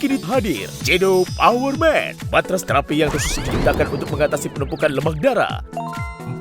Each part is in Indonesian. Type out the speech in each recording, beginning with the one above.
Kini hadir Jedo Power Mat, matras terapi yang khusus diciptakan untuk mengatasi penumpukan lemak darah.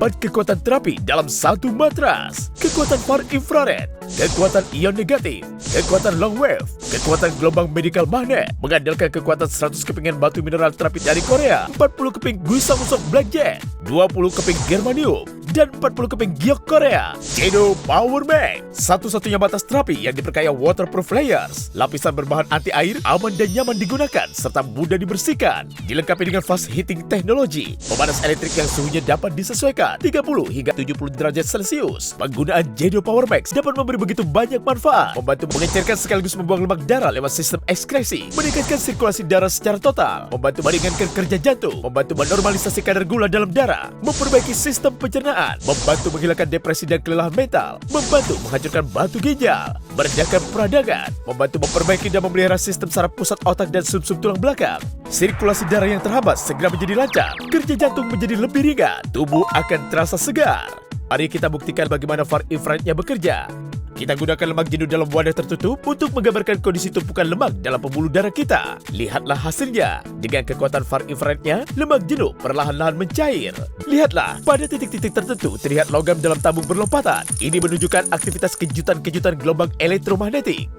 4 kekuatan terapi dalam satu matras. Kekuatan far infrared, kekuatan ion negatif, kekuatan long wave, kekuatan gelombang medical magnet, mengandalkan kekuatan 100 kepingan batu mineral terapi dari Korea, 40 keping gusang-usok blackjack, 20 keping germanium, dan 40 keping giok Korea. Jedo Power Mat, satu-satunya matras terapi yang diperkaya waterproof layers, lapisan berbahan anti air, aman dan nyaman digunakan, serta mudah dibersihkan. Dilengkapi dengan fast heating teknologi, pemanas elektrik yang suhunya dapat disesuaikan 30 hingga 70 derajat Celcius. Penggunaan Jedo Power Max dapat memberi begitu banyak manfaat, membantu mengencerkan sekaligus membuang lemak darah lewat sistem ekskresi, meningkatkan sirkulasi darah secara total, membantu meringankan kerja jantung, membantu menormalisasi kadar gula dalam darah, memperbaiki sistem pencernaan, membantu menghilangkan depresi dan kelelahan mental, membantu menghancurkan batu ginjal, meredakan peradangan, membantu memperbaiki dan memelihara sistem saraf pusat otak dan sumsum tulang belakang. Sirkulasi darah yang terhambat segera menjadi lancar, kerja jantung menjadi lebih ringan, tubuh akan terasa segar. Mari kita buktikan bagaimana far infrarednya bekerja. Kita gunakan lemak jenuh dalam wadah tertutup untuk menggambarkan kondisi tumpukan lemak dalam pembuluh darah kita. Lihatlah hasilnya. Dengan kekuatan far infrarednya, lemak jenuh perlahan-lahan mencair. Lihatlah, pada titik-titik tertentu terlihat logam dalam tabung berlompatan. Ini menunjukkan aktivitas kejutan-kejutan gelombang elektromagnetik.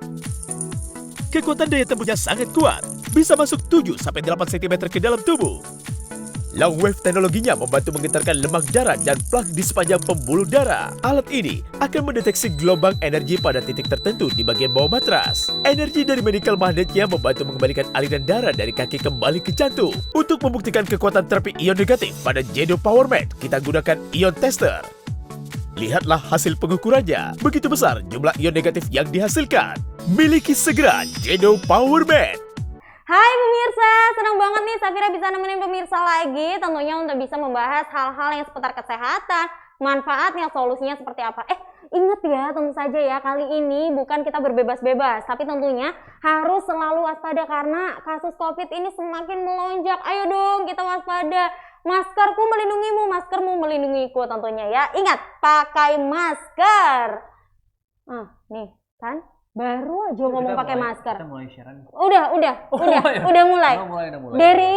Kekuatan daya tembusnya sangat kuat, bisa masuk 7-8 cm ke dalam tubuh. Long wave teknologinya membantu menggetarkan lemak darah dan plak di sepanjang pembuluh darah. Alat ini akan mendeteksi gelombang energi pada titik tertentu di bagian bawah matras. Energi dari medical magnetnya membantu mengembalikan aliran darah dari kaki kembali ke jantung. Untuk membuktikan kekuatan terapi ion negatif pada Jedo Power Mat, kita gunakan ion tester. Lihatlah hasil pengukurannya, begitu besar jumlah ion negatif yang dihasilkan. Miliki segera Jedo Power Mat. Hai pemirsa, senang banget nih Safira bisa nemenin pemirsa lagi tentunya untuk bisa membahas hal-hal yang seputar kesehatan, manfaatnya, solusinya seperti apa. Ingat ya, tentu saja ya, kali ini bukan kita berbebas-bebas, tapi tentunya harus selalu waspada karena kasus COVID ini semakin melonjak. Ayo dong kita waspada. Maskerku melindungimu, maskermu melindungiku tentunya ya. Ingat, pakai masker. Nih kan. Baru aja ngomong pakai masker. Kita mulai siaran. Udah mulai. Dari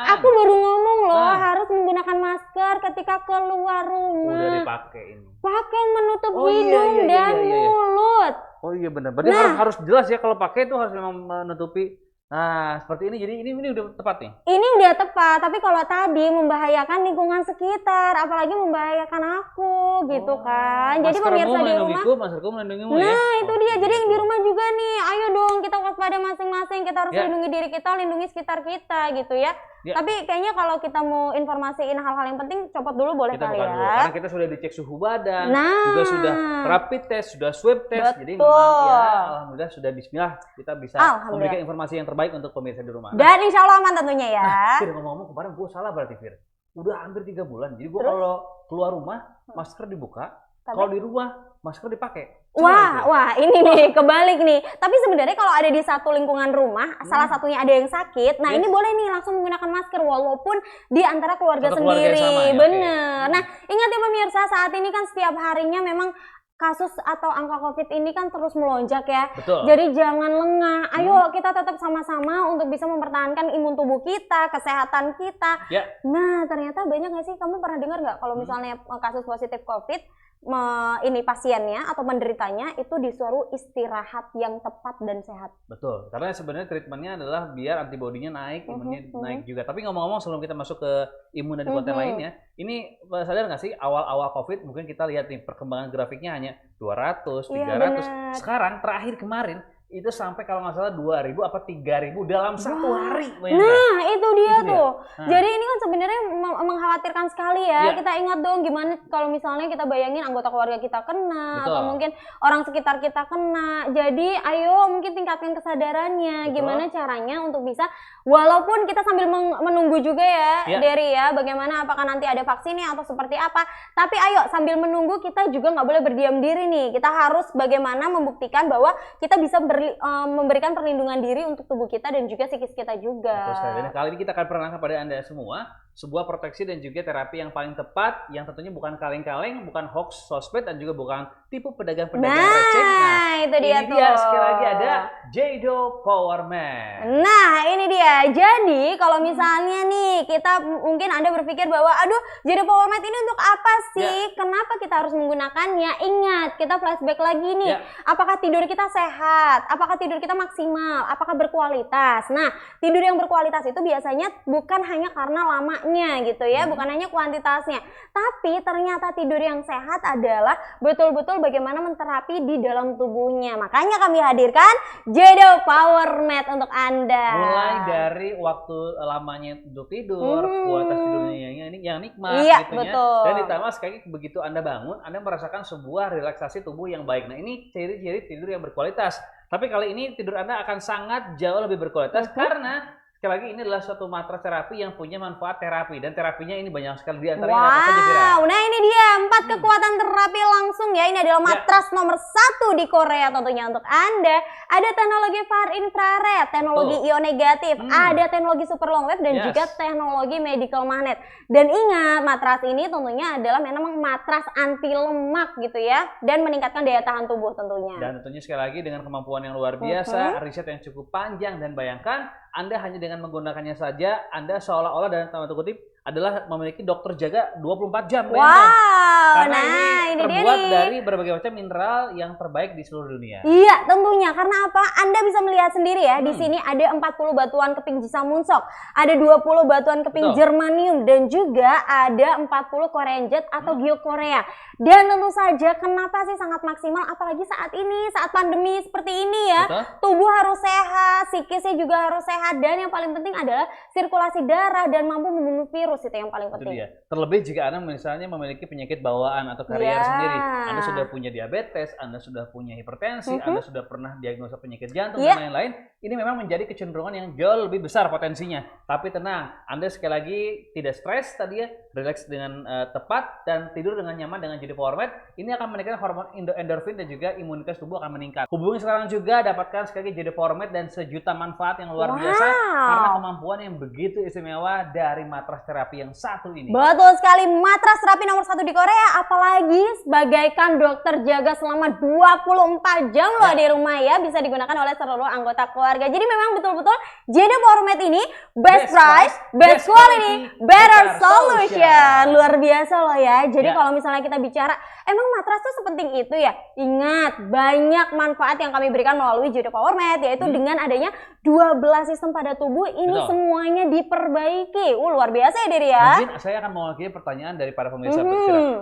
aku baru ngomong loh, harus menggunakan masker ketika keluar rumah. Udah dipakai ini. Pakai menutup hidung dan mulut. Oh iya benar. Berarti harus jelas ya kalau pakai itu harus memang menutupi. Nah, seperti ini. Jadi ini udah tepat nih. Ini udah tepat, tapi kalau tadi membahayakan lingkungan sekitar, apalagi membahayakan aku gitu kan. Jadi pemirsa di rumah, maskerku melindungimu ya. Nah, itu dia. Jadi yang di rumah juga nih, ayo dong kita waspada masing-masing. Kita harus lindungi diri kita, lindungi sekitar kita gitu ya. Tapi kayaknya kalau kita mau informasiin hal-hal yang penting, copot dulu boleh kali ya. Karena kita sudah dicek suhu badan, juga sudah rapid test, sudah swab test. Jadi memang ya alhamdulillah sudah bismillah kita bisa memberikan informasi yang terbaik untuk pemirsa di rumah. Dan insya Allah aman tentunya ya. Fir, ngomong-ngomong kemarin gue salah berarti Fir. Udah hampir 3 bulan. Jadi gue kalau keluar rumah masker dibuka, kalau di rumah masker dipakai. Wah, ini nih kebalik nih. Tapi sebenarnya kalau ada di satu lingkungan rumah, salah satunya ada yang sakit, nah ini boleh nih langsung menggunakan masker walaupun di antara keluarga sendiri. Bener. Nah, ingat ya pemirsa, saat ini kan setiap harinya memang kasus atau angka COVID ini kan terus melonjak ya. Betul. Jadi jangan lengah. Ayo kita tetap sama-sama untuk bisa mempertahankan imun tubuh kita, kesehatan kita. Nah, ternyata banyak nggak sih, kamu pernah dengar nggak kalau misalnya kasus positif COVID, ini pasiennya atau penderitanya itu disuruh istirahat yang tepat dan sehat. Betul, karena sebenarnya treatmentnya adalah biar antibodinya naik, imunnya naik juga. Tapi ngomong-ngomong sebelum kita masuk ke imun dan konten lainnya, ini sadar nggak sih awal-awal COVID mungkin kita lihat nih perkembangan grafiknya hanya 200, 300. Sekarang terakhir kemarin itu sampai kalau nggak salah 2.000 apa 3.000 dalam satu hari. Nah itu dia tuh. Jadi ini kan sebenarnya mengkhawatirkan sekali ya. Kita ingat dong gimana kalau misalnya kita bayangin anggota keluarga kita kena, atau mungkin orang sekitar kita kena. Jadi ayo mungkin tingkatkan kesadarannya. Gimana caranya untuk bisa, walaupun kita sambil menunggu juga ya, Dery ya, bagaimana apakah nanti ada vaksinnya atau seperti apa. Tapi ayo sambil menunggu kita juga nggak boleh berdiam diri nih. Kita harus bagaimana membuktikan bahwa kita bisa memberikan perlindungan diri untuk tubuh kita dan juga psikis kita juga. Betul sekali. Dan kali ini kita akan perkenalkan kepada Anda semua sebuah proteksi dan juga terapi yang paling tepat, yang tentunya bukan kaleng-kaleng, bukan hoax sosmed, dan juga bukan tipu pedagang-pedagang receh. Nah, itu dia ini tuh. dia sekali lagi ada Jado Power Mat. Nah, ini dia. Jadi, kalau misalnya nih, kita mungkin Anda berpikir bahwa, aduh, Jado Power Mat ini untuk apa sih? Kenapa kita harus menggunakannya? Ingat, kita flashback lagi nih. Apakah tidur kita sehat? Apakah tidur kita maksimal? Apakah berkualitas? Nah, tidur yang berkualitas itu biasanya bukan hanya karena lamanya gitu ya, bukan hanya kuantitasnya. Tapi ternyata tidur yang sehat adalah betul-betul bagaimana menterapi di dalam tubuhnya. Makanya kami hadirkan Jado Power Mat untuk Anda. Mulai dari waktu lamanya untuk tidur, kualitas tidurnya yang nikmat Iya, gitu ya. betul. Dan ditambah sekali begitu Anda bangun, Anda merasakan sebuah relaksasi tubuh yang baik. Nah, ini ciri-ciri tidur yang berkualitas. Tapi kali ini tidur Anda akan sangat jauh lebih berkualitas karena sekali lagi ini adalah suatu matras terapi yang punya manfaat terapi, dan terapinya ini banyak sekali, di antaranya apa saja, Vira? Nah ini dia 4 kekuatan terapi langsung ya. Ini adalah matras nomor 1 di Korea tentunya untuk Anda. Ada teknologi far infrared, teknologi ion negatif, ada teknologi super long wave, dan juga teknologi medical magnet. Dan ingat, matras ini tentunya adalah memang matras anti lemak gitu ya, dan meningkatkan daya tahan tubuh tentunya. Dan tentunya sekali lagi dengan kemampuan yang luar biasa, riset yang cukup panjang, dan bayangkan Anda hanya dengan menggunakannya saja, Anda seolah-olah dalam tanda kutip adalah memiliki dokter jaga 24 jam. Karena ini terbuat dari berbagai macam mineral yang terbaik di seluruh dunia. Iya, tentunya. Karena apa? Anda bisa melihat sendiri ya, di sini ada 40 batuan keping Jisamunsok, ada 20 batuan keping germanium, dan juga ada 40 Korean jet atau giok Korea. Dan tentu saja kenapa sih sangat maksimal, apalagi saat ini, saat pandemi seperti ini ya. Tubuh harus sehat, psikisnya juga harus sehat, dan yang paling penting adalah sirkulasi darah dan mampu membunuh virus, itu yang paling penting. Terlebih jika Anda misalnya memiliki penyakit bawaan atau karier sendiri, Anda sudah punya diabetes, Anda sudah punya hipertensi, Anda sudah pernah diagnosa penyakit jantung dan lain-lain, ini memang menjadi kecenderungan yang jauh lebih besar potensinya. Tapi tenang, Anda sekali lagi tidak stres tadi ya, relax dengan tepat dan tidur dengan nyaman dengan Jado Power Mat. Ini akan meningkatkan hormon endorfin dan juga imunitas tubuh akan meningkat. Hubungi sekarang juga, dapatkan sekali lagi Jado Power Mat dan sejuta manfaat yang luar biasa karena kemampuan yang begitu istimewa dari matras terapi yang satu ini. Betul sekali, matras terapi nomor 1 di Korea, apalagi bagaikan dokter jaga selama 24 jam loh di rumah ya, bisa digunakan oleh seluruh anggota keluarga. Jadi memang betul-betul Jado Power Mat ini best price, best quality, better solution. Luar biasa loh ya. Jadi kalau misalnya kita bicara, emang matras tuh sepenting itu ya? Ingat, banyak manfaat yang kami berikan melalui Jado Power Mat, yaitu dengan adanya 12 sistem pada tubuh ini semuanya diperbaiki. Luar biasa ya Diri ya. Mungkin saya akan mewakili pertanyaan dari para pemirsa.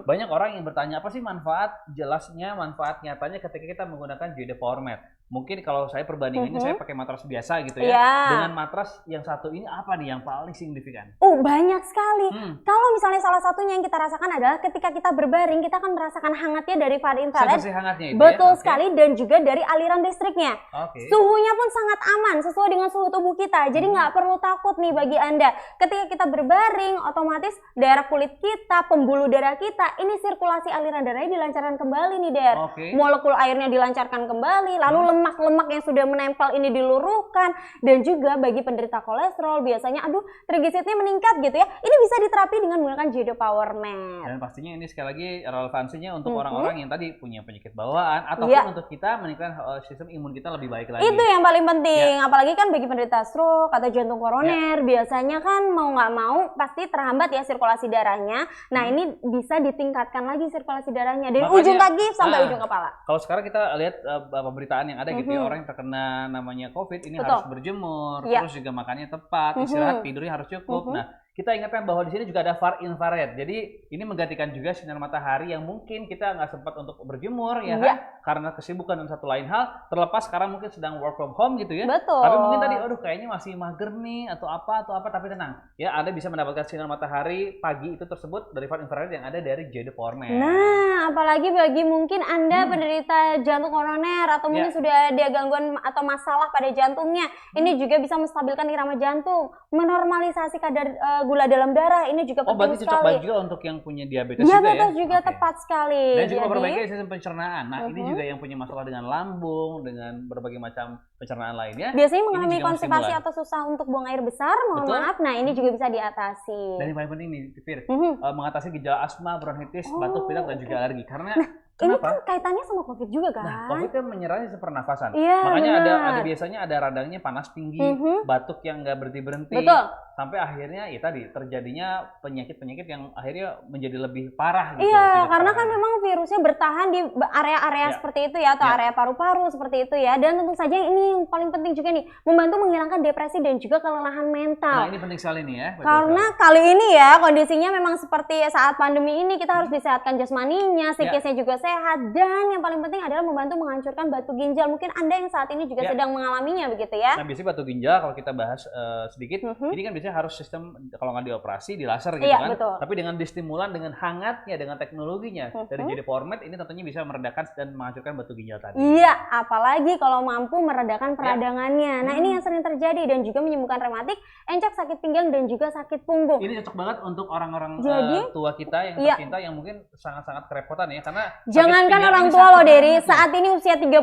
Banyak orang yang bertanya, apa sih manfaat jelasnya, manfaat nyatanya ketika kita menggunakan Jado Power Mat? Mungkin kalau saya perbandingannya, saya pakai matras biasa gitu ya. Dengan matras yang satu ini apa nih yang paling signifikan? Banyak sekali. Kalau misalnya salah satunya yang kita rasakan adalah ketika kita berbaring, kita akan merasakan hangatnya dari far infrared. Hangatnya itu betul sekali, dan juga dari aliran listriknya. Suhunya pun sangat aman, sesuai dengan suhu tubuh kita. Jadi nggak perlu takut nih bagi Anda. Ketika kita berbaring, otomatis daerah kulit kita, pembuluh darah kita, ini sirkulasi aliran darahnya dilancarkan kembali nih, Der. Molekul airnya dilancarkan kembali, lalu lemak-lemak yang sudah menempel ini diluruhkan. Dan juga bagi penderita kolesterol, biasanya aduh trigliseridnya meningkat gitu ya, ini bisa diterapi dengan menggunakan Jado Power Mat. Dan pastinya ini sekali lagi relevansinya untuk orang-orang yang tadi punya penyakit bawaan, ataupun untuk kita meningkatkan sistem imun kita lebih baik lagi. Itu yang paling penting, apalagi kan bagi penderita stroke atau jantung koroner, biasanya kan mau nggak mau pasti terhambat ya sirkulasi darahnya. Nah ini bisa ditingkatkan lagi sirkulasi darahnya dari ujung kaki sampai ujung kepala. Kalau sekarang kita lihat pemberitaan yang ada gitu ya, orang yang terkena namanya COVID ini harus berjemur, terus juga makannya tepat, istirahat, tidurnya harus cukup. Nah, kita ingatkan bahwa di sini juga ada far infrared. Jadi ini menggantikan juga sinar matahari yang mungkin kita nggak sempat untuk berjemur ya kan, karena kesibukan dan satu lain hal. Terlepas sekarang mungkin sedang work from home gitu ya. Tapi mungkin tadi, aduh kayaknya masih mager nih atau apa. Tapi tenang ya, Anda bisa mendapatkan sinar matahari pagi itu tersebut dari far infrared yang ada dari Jado Power Mat. Nah, apalagi bagi mungkin Anda penderita jantung koroner atau mungkin sudah ada gangguan atau masalah pada jantungnya, ini juga bisa menstabilkan irama jantung, menormalisasi kadar gula dalam darah. Ini juga Oh, penting berarti cocok sekali. banget juga untuk yang punya diabetes juga ya? Diabetes juga Oke. tepat sekali. Dan juga Jadi, memperbaiki sistem pencernaan. Nah, ini Mhm. juga yang punya masalah dengan lambung, dengan berbagai macam pencernaan lainnya. biasanya Ini mengalami juga konstipasi stimulan. atau susah untuk buang air besar, mohon Betul. maaf. Nah, ini juga bisa diatasi. Dan yang paling penting nih, Fir, Mhm. mengatasi gejala asma, bronkitis, batuk pilek, dan juga alergi. Karena Ini kenapa? kan kaitannya sama COVID juga kan? Nah, COVID kan menyerang sistem pernafasan. Iya, Makanya ada benar. biasanya ada radangnya panas tinggi, Mhm. batuk yang nggak berhenti-berhenti. Betul. Sampai akhirnya ya tadi terjadinya penyakit-penyakit yang akhirnya menjadi lebih parah gitu. Iya, tidak karena parah. kan memang virusnya bertahan di area-area Ya. seperti itu ya, atau Ya. area paru-paru seperti itu ya. Dan tentu saja ini yang paling penting juga nih, membantu menghilangkan depresi dan juga kelelahan mental. Nah, ini penting sekali nih ya. betul Karena sekali. kali ini ya kondisinya memang seperti saat pandemi ini, kita harus disehatkan jasmaninya, psikisnya juga sehat, dan yang paling penting adalah membantu menghancurkan batu ginjal. Mungkin Anda yang saat ini juga Ya. sedang mengalaminya begitu ya. Nah, biasanya batu ginjal kalau kita bahas sedikit, Mhm. ini kan biasanya harus sistem kalau nggak dioperasi di laser gitu Iya, kan. betul. Tapi dengan distimulan, dengan hangatnya, dengan teknologinya dari Mhm. JD Power Med ini tentunya bisa meredakan dan menghancurkan batu ginjal tadi. Iya, apalagi kalau mampu meredakan peradangannya. Nah, Hmm. ini yang sering terjadi dan juga menyembuhkan rematik, encok, sakit pinggang dan juga sakit punggung. Ini cocok banget untuk orang-orang Jadi, tua kita yang iya. tercinta yang mungkin sangat-sangat kerepotan ya karena sakit Jangankan pinggang orang ini tua sakit loh, Dery, banget loh. saat ini usia 35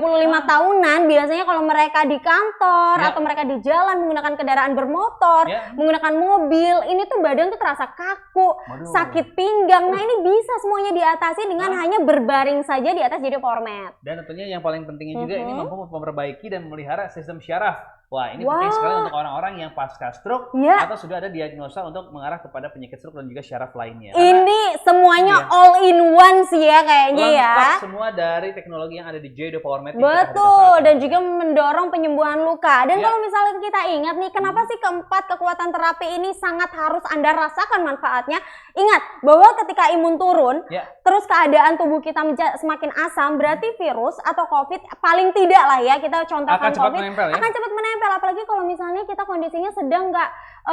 tahunan, biasanya kalau mereka di kantor Ya. atau mereka di jalan menggunakan kendaraan bermotor, Ya. menggunakan mobil, ini tuh badan tuh terasa kaku, Waduh. sakit pinggang. Nah, ini bisa semuanya diatasi dengan hanya berbaring saja di atas JD Power Med. Dan tentunya yang paling pentingnya juga ini Mhm. mampu memperbaiki dan memelihara sistem syaraf. Wah, ini Wah. penting sekali untuk orang-orang yang pasca stroke Ya. atau sudah ada diagnosa untuk mengarah kepada penyakit stroke dan juga syaraf lainnya. Ini semuanya Iya. all in one sih ya kayaknya ya. lengkap semua dari teknologi yang ada di JD Power Med. yang kita hadirkan Betul, saat ini. dan juga mendorong penyembuhan luka. Dan Ya. kalau misalnya kita ingat nih, kenapa sih keempat kekuatan terapi ini sangat harus Anda rasakan manfaatnya? Ingat bahwa ketika imun turun, Ya. terus keadaan tubuh kita semakin asam, berarti virus atau COVID paling tidak lah ya, kita contohkan Akan cepat COVID, menempel ya. akan cepat menempel. Apalagi kalau misalnya kita kondisinya sedang nggak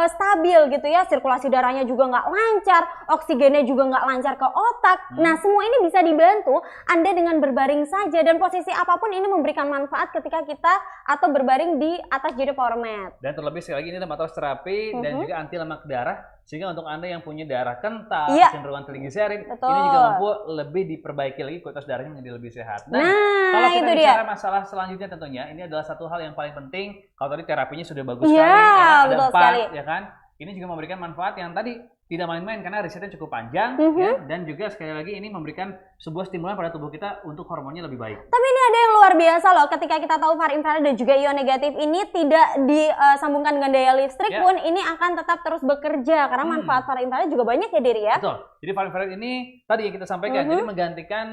stabil gitu ya, sirkulasi darahnya juga nggak lancar, oksigennya juga nggak lancar ke otak. Nah, semua ini bisa dibantu Anda dengan berbaring saja, dan posisi apapun ini memberikan manfaat ketika kita atau berbaring di atas JD Power Med. Dan terlebih sekali lagi ini adalah matras terapi dan juga anti lemak darah, sehingga untuk Anda yang punya darah kental, Iya. kecenderungan trigliserid, Betul. ini juga mampu lebih diperbaiki lagi kualitas darahnya menjadi lebih sehat. Nah, kalau kita itu bicara dia. masalah selanjutnya tentunya ini adalah satu hal yang paling penting. Kalau tadi terapinya sudah bagus Iya, sekali, karena ada betul 4, sekali. ya kan? Ini juga memberikan manfaat yang tadi tidak main-main karena risetnya cukup panjang, Mhm. ya, dan juga sekali lagi ini memberikan sebuah stimulan pada tubuh kita untuk hormonnya lebih baik. Tapi ini ada yang luar biasa loh, ketika kita tahu far infrared dan juga ion negatif ini tidak disambungkan dengan daya listrik Ya. pun, ini akan tetap terus bekerja karena manfaat far infrared juga banyak ya, Dery ya. Betul. Jadi far infrared ini tadi yang kita sampaikan, Mhm. jadi menggantikan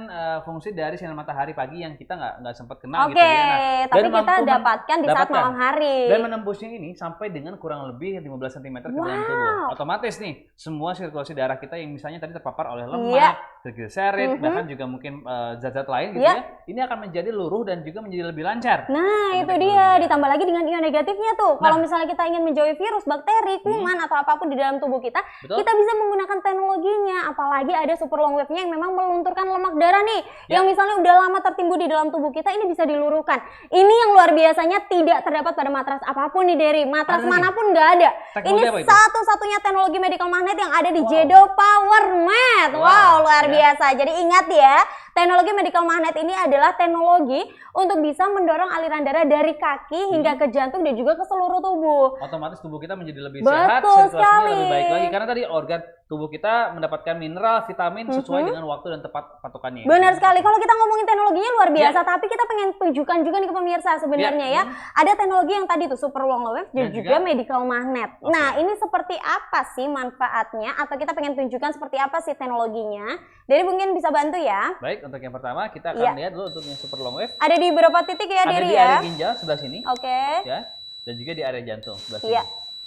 fungsi dari sinar matahari pagi yang kita nggak sempat kenal Oke, gitu ya. Nah, tapi dan kita mampu dapatkan di saat dapatkan. malam hari. Dan menembusnya ini sampai dengan kurang lebih 15 cm ke dalam tubuh. Otomatis nih, semua sirkulasi darah kita yang misalnya tadi terpapar oleh lemak, Iya. triglycerid, Mhm. bahkan juga mungkin zat-zat lain gitu Iya. ya, ini akan menjadi luruh dan juga menjadi lebih lancar. Nah, Dengan itu teknologinya. dia. Ditambah lagi dengan ion negatifnya tuh. Kalau Nah. misalnya kita ingin menjauhi virus, bakteri, kuman, atau apapun di dalam tubuh kita, Betul. kita bisa menggunakan teknologinya. Apalagi ada super long wave-nya yang memang melunturkan lemak darah nih. Ya. Yang misalnya udah lama tertimbun di dalam tubuh kita, ini bisa diluruhkan. Ini yang luar biasanya tidak terdapat pada matras apapun nih, Dery. Matras Ada lagi? manapun nggak ada. Teknologi Ini apa itu? satu-satunya teknologi medical magnet yang ada di Wow. JD Power Med. Wow, Wow, luar ya. biasa. Jadi ingat ya, teknologi medical magnet ini adalah teknologi untuk bisa mendorong aliran darah dari kaki hingga ke jantung dan juga ke seluruh tubuh. Otomatis tubuh kita menjadi lebih Betul sehat, sirkulasinya sekali. lebih baik lagi karena tadi organ tubuh kita mendapatkan mineral, vitamin sesuai Mhm. dengan waktu dan tepat patokannya. Benar sekali. Kalau kita ngomongin teknologinya luar biasa, Ya. tapi kita pengen tunjukkan juga nih ke pemirsa sebenarnya ya. Ada teknologi yang tadi tuh super long wave dan Dan juga juga medical magnet. Oke. Nah, ini seperti apa sih manfaatnya, atau kita pengen tunjukkan seperti apa sih teknologinya? Jadi mungkin bisa bantu ya. Baik, untuk yang pertama kita akan Iya. lihat dulu untuk yang super long wave. Ada di beberapa titik ya, Ada Dery di ya. area ginjal sebelah sini, Oke. ya, dan juga di area jantung sebelah sini. Iya.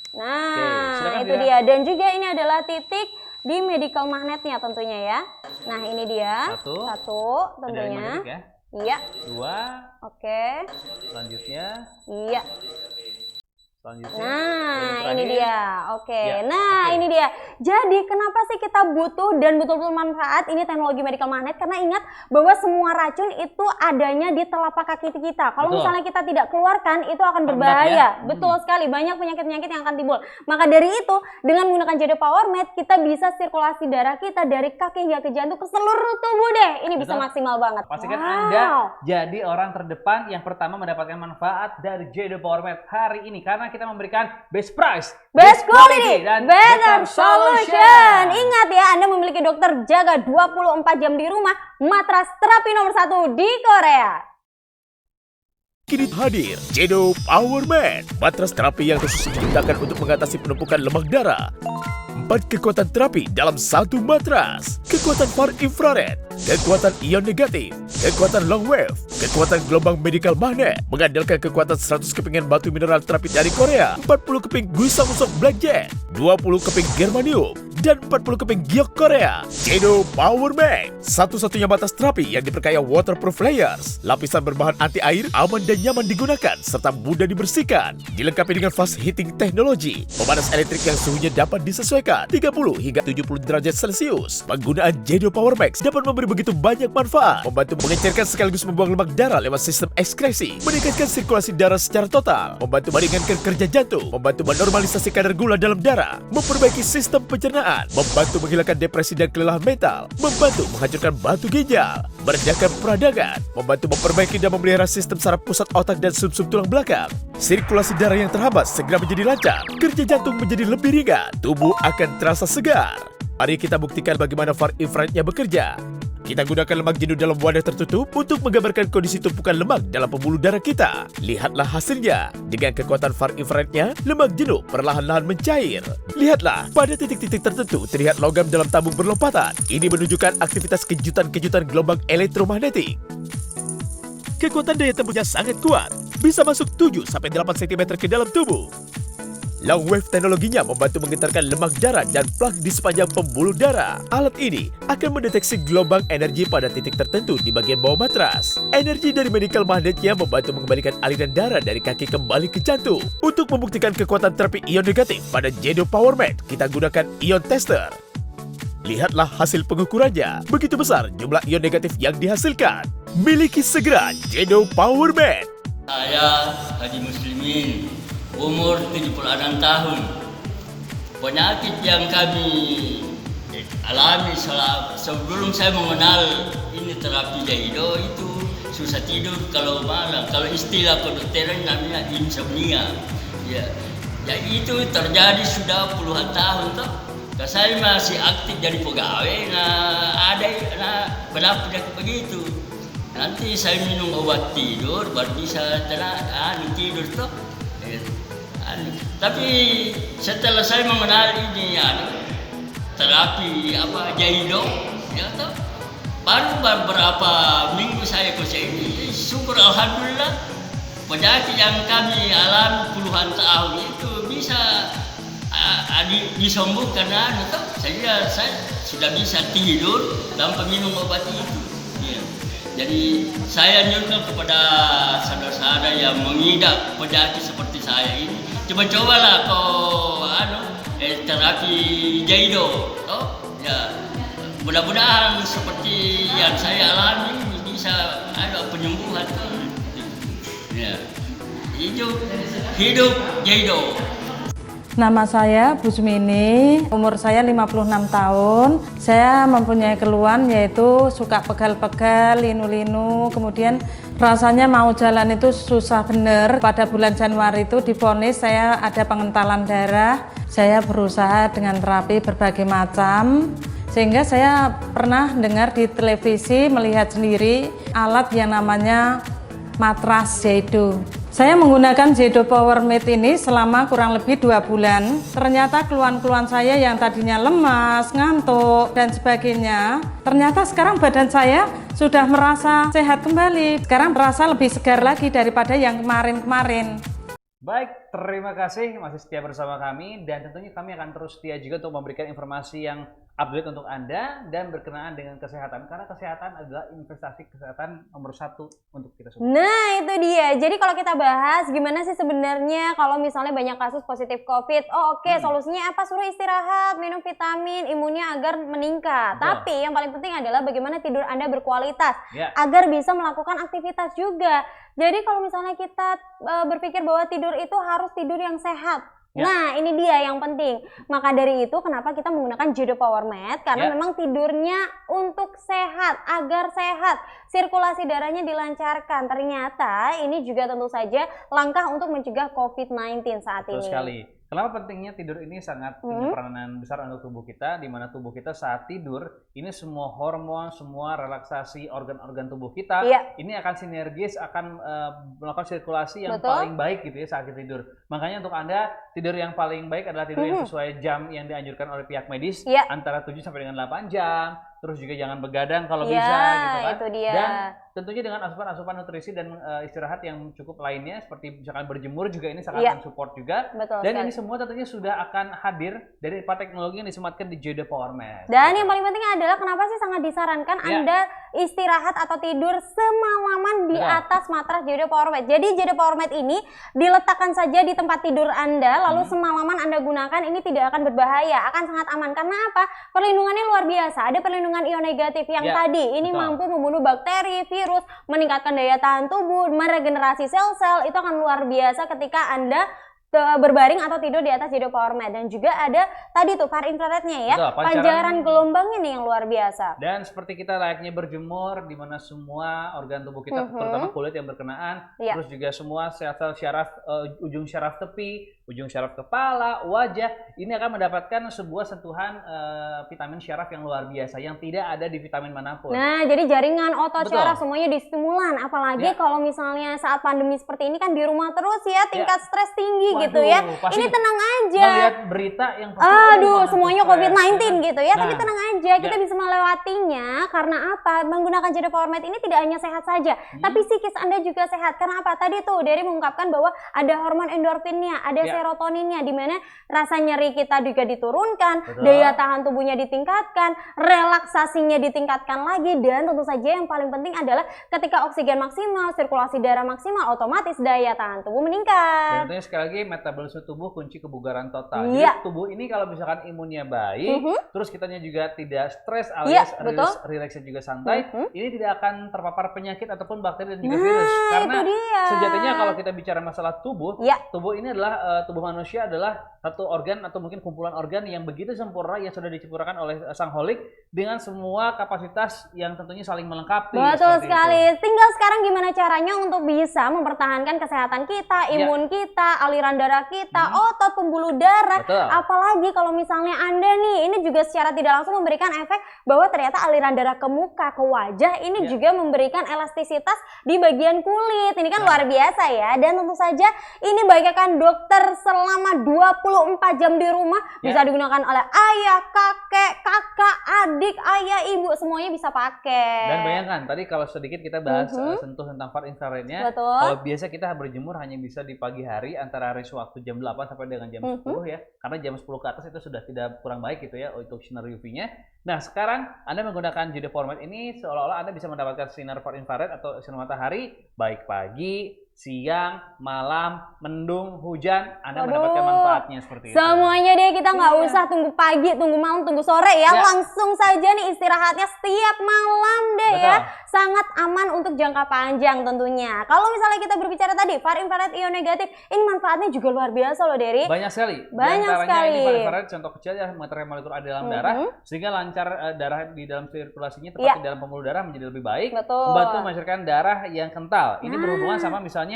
Nah, silakan, itu Vira. dia. Dan juga ini adalah titik di medical magnetnya tentunya ya. Nah, ini dia. Satu. Satu Ada tentunya. magnetik ya. Iya. Dua, Oke. selanjutnya Iya. Selanjutnya. Nah, terakhir. ini dia. Oke. Ya, Nah, oke. ini dia. Jadi, kenapa sih kita butuh dan betul-betul manfaat ini teknologi medical magnet? Karena ingat bahwa semua racun itu adanya di telapak kaki kita. Kalau Betul. misalnya kita tidak keluarkan, itu akan Rendah berbahaya. ya. Betul sekali. Banyak penyakit-penyakit yang akan timbul. Maka dari itu, dengan menggunakan JD Power Med, kita bisa sirkulasi darah kita dari kaki hingga ke jantung ke seluruh tubuh deh. Ini bisa Betul. maksimal banget. Pastikan Wow. Anda jadi orang terdepan yang pertama mendapatkan manfaat dari JD Power Med hari ini karena kita memberikan best price, Best quality, dan better solution. Ingat ya, Anda memiliki dokter jaga 24 jam di rumah, matras terapi nomor 1 di Korea. Kini hadir Jedo Power Mat, matras terapi yang khusus diciptakan untuk mengatasi penumpukan lemak darah. 4 kekuatan terapi dalam satu matras. Kekuatan far infrared, kekuatan ion negatif, kekuatan long wave, kekuatan gelombang medical magnet, mengandalkan kekuatan 100 kepingan batu mineral terapi dari Korea, 40 keping gusang-usok blackjack, 20 keping germanium, dan 40 keping giok Korea. Jedo Power Max, satu-satunya matras terapi yang diperkaya waterproof layers, lapisan berbahan anti air, aman dan nyaman digunakan, serta mudah dibersihkan. Dilengkapi dengan fast heating teknologi, pemanas elektrik yang suhunya dapat disesuaikan 30 hingga 70 derajat Celcius. Penggunaan Jedo Power Max dapat memberi begitu banyak manfaat, membantu mengencerkan sekaligus membuang lemak darah lewat sistem ekskresi, meningkatkan sirkulasi darah secara total, membantu meringankan kerja jantung, membantu menormalisasi kadar gula dalam darah, memperbaiki sistem pencernaan, membantu menghilangkan depresi dan kelelahan mental, membantu menghancurkan batu ginjal, meredakan peradangan, membantu memperbaiki dan memelihara sistem saraf pusat otak dan sumsum tulang belakang. Sirkulasi darah yang terhambat segera menjadi lancar, kerja jantung menjadi lebih ringan, tubuh akan terasa segar. Mari kita buktikan bagaimana far infrarednya bekerja. Kita gunakan lemak jenuh dalam wadah tertutup untuk menggambarkan kondisi tumpukan lemak dalam pembuluh darah kita. Lihatlah hasilnya. Dengan kekuatan far infrarednya, lemak jenuh perlahan-lahan mencair. Lihatlah, pada titik-titik tertentu terlihat logam dalam tabung berlompatan. Ini menunjukkan aktivitas kejutan-kejutan gelombang elektromagnetik. Kekuatan daya tembusnya sangat kuat, bisa masuk 7-8 cm ke dalam tubuh. Long wave teknologinya membantu menggetarkan lemak darah dan plak di sepanjang pembuluh darah. Alat ini akan mendeteksi gelombang energi pada titik tertentu di bagian bawah matras. Energi dari medical magnetnya membantu mengembalikan aliran darah dari kaki kembali ke jantung. Untuk membuktikan kekuatan terapi ion negatif pada Jedo Power Mat, kita gunakan ion tester. Lihatlah hasil pengukurannya. Begitu besar jumlah ion negatif yang dihasilkan. Miliki segera Jedo Power Mat. Saya Haji Muslimin, umur 76 tahun. Penyakit yang kami alami sebelum saya mengenal ini terapi Jaido itu susah tidur kalau malam. Kalau istilah kedokteran namanya insomnia. Ya, itu terjadi sudah puluhan tahun toh. Saya masih aktif jadi pegawai. Kenapa penyakit begitu? Nanti saya minum obat tidur baru bisa tidur toh. Tapi setelah saya mengenal ini terapi Jaido, ya toh, baru beberapa minggu saya ke sini, syukur alhamdulillah penyakit yang kami alami puluhan tahun itu bisa disembuhkan. Toh, saya sudah bisa tidur tanpa minum obat itu. Ya. Jadi saya nyuruh kepada saudara-saudara yang mengidap penyakit seperti saya ini, coba-cobalah terapi Jaido. Ya, mudah-mudahan seperti yang saya alami bisa ada penyembuhan. Ya, hidup Jaido. Nama saya Bu Sumini, umur saya 56 tahun. Saya mempunyai keluhan yaitu suka pegal-pegal, linu-linu, kemudian rasanya mau jalan itu susah bener. Pada bulan Januari itu divonis saya ada pengentalan darah. Saya berusaha dengan terapi berbagai macam, sehingga saya pernah dengar di televisi, melihat sendiri alat yang namanya matras Jedo. Saya menggunakan Jedo Power Mat ini selama kurang lebih 2 bulan. Ternyata keluhan-keluhan saya yang tadinya lemas, ngantuk, dan sebagainya, ternyata sekarang badan saya sudah merasa sehat kembali. Sekarang merasa lebih segar lagi daripada yang kemarin-kemarin. Baik, terima kasih masih setia bersama kami dan tentunya kami akan terus setia juga untuk memberikan informasi yang update untuk Anda dan berkenaan dengan kesehatan, karena kesehatan adalah investasi kesehatan nomor 1 untuk kita semua. Nah itu dia, jadi kalau kita bahas gimana sih sebenarnya kalau misalnya banyak kasus positif COVID, solusinya apa? Suruh istirahat, minum vitamin, imunnya agar meningkat. Betul. Tapi yang paling penting adalah bagaimana tidur Anda berkualitas Ya. agar bisa melakukan aktivitas juga. Jadi kalau misalnya kita berpikir bahwa tidur itu harus tidur yang sehat. Ya. Nah ini dia yang penting. Maka dari itu kenapa kita menggunakan Judo Power Mat, karena Ya. memang tidurnya untuk sehat, agar sehat, sirkulasi darahnya dilancarkan. Ternyata ini juga tentu saja langkah untuk mencegah COVID-19 saat Betul ini. sekali. Kenapa pentingnya tidur ini sangat punya peranan besar untuk tubuh kita, di mana tubuh kita saat tidur, ini semua hormon, semua relaksasi organ-organ tubuh kita, Iya. ini akan sinergis, akan melakukan sirkulasi yang Betul. paling baik gitu ya saat kita tidur. Makanya untuk Anda, tidur yang paling baik adalah tidur yang sesuai jam yang dianjurkan oleh pihak medis, Iya. antara 7 sampai dengan 8 jam. Terus juga jangan begadang kalau Iya, bisa gitu kan. itu dia. Dan tentunya dengan asupan-asupan nutrisi dan istirahat yang cukup lainnya, seperti misalkan berjemur juga ini sangat Iya. mensupport juga. Betul Dan sekali. ini semua tentunya sudah akan hadir dari teknologi yang disematkan di Judo Power Mat. Dan yang paling penting adalah kenapa sih sangat disarankan Ya. Anda istirahat atau tidur semalaman di Betul. atas matras Judo Power Mat. Jadi Judo Power Mat ini diletakkan saja di tempat tidur Anda, lalu semalaman Anda gunakan, ini tidak akan berbahaya, akan sangat aman. Karena apa? Perlindungannya luar biasa. Ada perlindungan ion negatif yang Ya, tadi ini betul. mampu membunuh bakteri, virus, meningkatkan daya tahan tubuh, meregenerasi sel-sel. Itu akan luar biasa ketika Anda berbaring atau tidur di atas Judo Power Mat. Dan juga ada tadi tuh far infrarednya ya, Betul, pancaran gelombangnya nih yang luar biasa. Dan seperti kita layaknya berjemur, di mana semua organ tubuh kita, terutama kulit yang berkenaan, Iya. terus juga semua sel-sel syaraf, ujung syaraf tepi, ujung syaraf kepala, wajah, ini akan mendapatkan sebuah sentuhan vitamin syaraf yang luar biasa, yang tidak ada di vitamin manapun. Nah, jadi jaringan otot Betul. syaraf semuanya distimulan. Apalagi Ya. kalau misalnya saat pandemi seperti ini kan di rumah terus ya, tingkat stres tinggi gitu Waduh, ya. pasti Ini tenang aja. Ngelihat berita yang pasti, Aduh, banget semuanya stres, COVID-19 ya kan? gitu ya. Tapi Nah, tenang aja, kita bisa melewatinya. Karena apa? Menggunakan Judo Power Mat ini tidak hanya sehat saja, tapi psikis Anda juga sehat. Karena apa? Tadi tuh Dery mengungkapkan bahwa ada hormon endorfinnya, ada Ya. serotoninnya, di mana rasa nyeri kita juga diturunkan, Betul. daya tahan tubuhnya ditingkatkan, relaksasinya ditingkatkan lagi, dan tentu saja yang paling penting adalah ketika oksigen maksimal, sirkulasi darah maksimal, otomatis daya tahan tubuh Dan meningkat. tentunya sekali lagi metabolisme tubuh kunci kebugaran total. Iya. Jadi tubuh ini kalau misalkan imunnya baik, terus kitanya juga tidak stres Iya, alias betul. rileksnya juga santai, ini tidak akan terpapar penyakit ataupun bakteri dan juga Nah, virus. Karena itu dia. sejatinya kalau kita bicara masalah tubuh, Iya. tubuh ini adalah tubuh manusia adalah satu organ atau mungkin kumpulan organ yang begitu sempurna yang sudah diciptakan oleh sang holik dengan semua kapasitas yang tentunya saling melengkapi. Betul seperti sekali. itu. Tinggal sekarang gimana caranya untuk bisa mempertahankan kesehatan kita, Iya. imun kita, aliran darah kita, otot, pembuluh darah. Betul. Apalagi kalau misalnya Anda nih, ini juga secara tidak langsung memberikan efek bahwa ternyata aliran darah ke muka, ke wajah, ini Iya. juga memberikan elastisitas di bagian kulit. Ini kan luar biasa ya. Dan tentu saja ini bagaikan dokter selama 24 jam di rumah, bisa digunakan oleh ayah, kakak, adik, ayah, ibu, semuanya bisa pakai. Dan bayangkan tadi kalau sedikit kita bahas sentuh tentang far infrarednya. Betul. Kalau biasa kita berjemur hanya bisa di pagi hari antara range waktu jam 8 sampai dengan jam 10 ya. Karena jam 10 ke atas itu sudah tidak kurang baik gitu ya untuk sinar UV-nya. Nah, sekarang Anda menggunakan Judo Power Mat ini seolah-olah Anda bisa mendapatkan sinar far infrared atau sinar matahari baik pagi, siang, malam, mendung, hujan, Anda mendapatkan manfaatnya seperti itu. Semuanya deh, kita nggak Iya. usah tunggu pagi, tunggu malam, tunggu sore ya. Ya. Langsung saja nih istirahatnya setiap malam deh ya. Betul. Sangat aman untuk jangka panjang tentunya. Kalau misalnya kita berbicara tadi, far infrared ion negatif, ini manfaatnya juga luar biasa loh, Dery. Banyak sekali. Banyak Di antaranya sekali. ini far infrared contoh kecil ya, materai molekul ada dalam darah sehingga lancar darah di dalam sirkulasinya tepat Iya. di dalam pembuluh darah menjadi lebih baik. Betul. Membantu menghasilkan darah yang kental. Ini berhubungan sama misalnya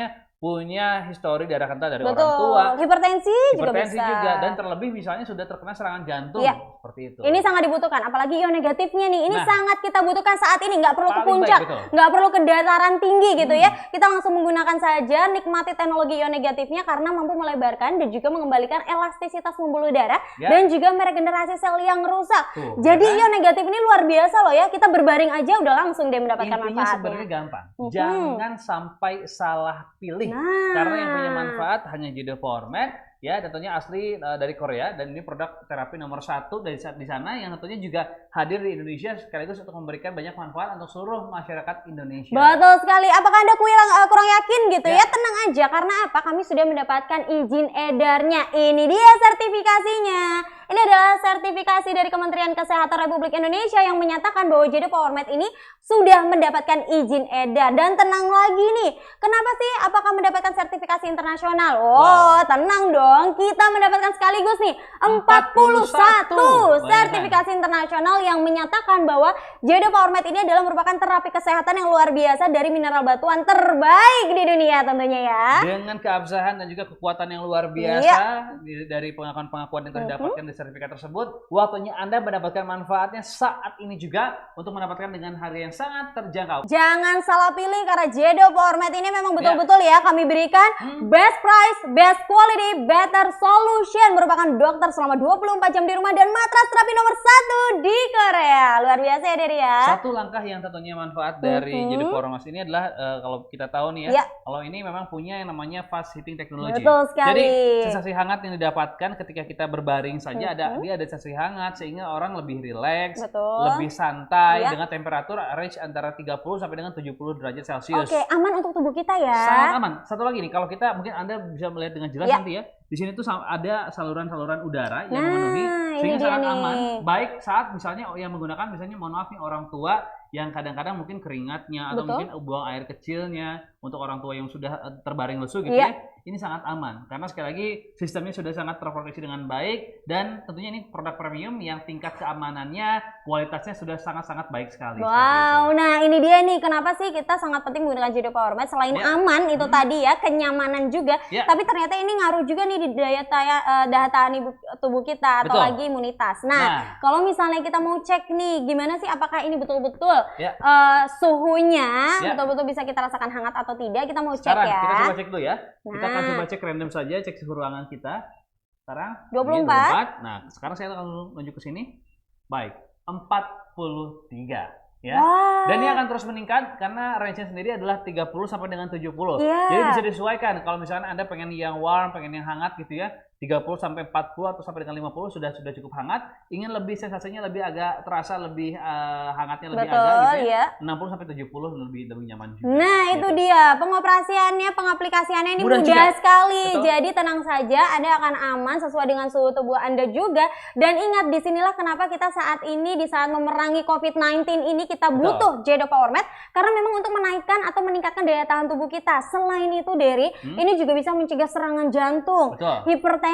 punya histori darah kental dari orang tua, Hipertensi juga hipertensi bisa. juga, dan terlebih misalnya sudah terkena serangan jantung Iya. seperti itu. Ini sangat dibutuhkan, apalagi ion negatifnya nih. Ini Nah. sangat kita butuhkan saat ini. Nggak perlu ke Paling puncak, baik, betul. nggak perlu ke dataran tinggi gitu ya. Kita langsung menggunakan saja, nikmati teknologi ion negatifnya karena mampu melebarkan dan juga mengembalikan elastisitas pembuluh darah Ya. dan juga meregenerasi sel yang rusak. Tuh, Jadi ya kan? ion negatif ini luar biasa loh ya. Kita berbaring aja udah langsung deh mendapatkan Intinya sebenarnya manfaatnya. gampang. Jangan sampai salah pilih. Nah. Karena yang punya manfaat hanya Judo Power Mat, ya, tentunya asli dari Korea, dan ini produk terapi nomor 1 di sana yang tentunya juga hadir di Indonesia sekaligus untuk memberikan banyak manfaat untuk seluruh masyarakat Indonesia. Betul sekali. Apakah Anda kurang yakin gitu Ya. ya? Tenang aja, karena apa? Kami sudah mendapatkan izin edarnya. Ini dia sertifikasinya. Ini adalah sertifikasi dari Kementerian Kesehatan Republik Indonesia yang menyatakan bahwa JD Power Med ini sudah mendapatkan izin edar. Dan tenang lagi nih, kenapa sih? Apakah mendapatkan sertifikasi internasional? Oh, tenang dong. Kita mendapatkan sekaligus nih 41 sertifikasi internasional yang menyatakan bahwa JD Power Med ini adalah merupakan terapi kesehatan yang luar biasa dari mineral batuan terbaik di dunia tentunya ya. Dengan keabsahan dan juga kekuatan yang luar biasa dari pengakuan-pengakuan yang telah didapatkan di sertifikat tersebut, waktunya Anda mendapatkan manfaatnya saat ini juga untuk mendapatkan dengan harga yang sangat terjangkau. Jangan salah pilih karena JD Power Med ini memang betul-betul ya kami berikan best price, best quality, better solution, merupakan dokter selama 24 jam di rumah dan matras terapi nomor 1 di Korea. Luar biasa ya Deri ya. Satu langkah yang tentunya manfaat dari JD Power Med ini adalah kalau kita tahu nih ya, kalau ini memang punya yang namanya fast heating technology. Betul sekali. Jadi sensasi hangat yang didapatkan ketika kita berbaring saja dia ada sensasi hangat sehingga orang lebih rileks, lebih santai dengan temperatur range antara 30 sampai dengan 70 derajat Celcius. Oke, aman untuk tubuh kita ya. Sangat aman. Satu lagi nih, kalau kita mungkin Anda bisa melihat dengan jelas nanti ya. Di sini tuh ada saluran-saluran udara yang memenuhi sehingga sangat aman. Baik saat misalnya yang menggunakan misalnya mohon maaf nih orang tua yang kadang-kadang mungkin keringatnya atau mungkin buang air kecilnya untuk orang tua yang sudah terbaring lesu gitu ya. Ini sangat aman karena sekali lagi sistemnya sudah sangat terproteksi dengan baik dan tentunya ini produk premium yang tingkat keamanannya, kualitasnya sudah sangat-sangat baik sekali. Wow, nah ini dia nih kenapa sih kita sangat penting menggunakan JD Power Med selain aman itu tadi ya, kenyamanan juga, tapi ternyata ini ngaruh juga nih di daya tahan tubuh kita atau lagi imunitas. Nah, kalau misalnya kita mau cek nih gimana sih apakah ini betul-betul suhunya betul-betul bisa kita rasakan hangat atau tidak, kita mau cek ya. Kita coba cek dulu ya. Kita akan coba cek random saja, cek suhu ruangan kita. Sekarang 24. Nah, sekarang saya akan tunjuk ke sini. Baik, 43 ya. Dan ini akan terus meningkat karena range-nya sendiri adalah 30 sampai dengan 70. Jadi bisa disesuaikan kalau misalnya Anda pengen yang warm, pengen yang hangat gitu ya. 30 sampai 40 atau sampai dengan 50 sudah cukup hangat. Ingin lebih sensasinya lebih agak terasa lebih hangatnya lebih agak gitu ya. 60 sampai 70 lebih nyaman juga. Nah, itu dia. Pengoperasiannya, pengaplikasiannya ini mudah sekali. Jadi tenang saja, Anda akan aman sesuai dengan suhu tubuh Anda juga. Dan ingat, disinilah kenapa kita saat ini di saat memerangi COVID-19 ini kita butuh JD Power Med karena memang untuk menaikkan atau meningkatkan daya tahan tubuh kita. Selain itu, Deri, ini juga bisa mencegah serangan jantung, hipertensi,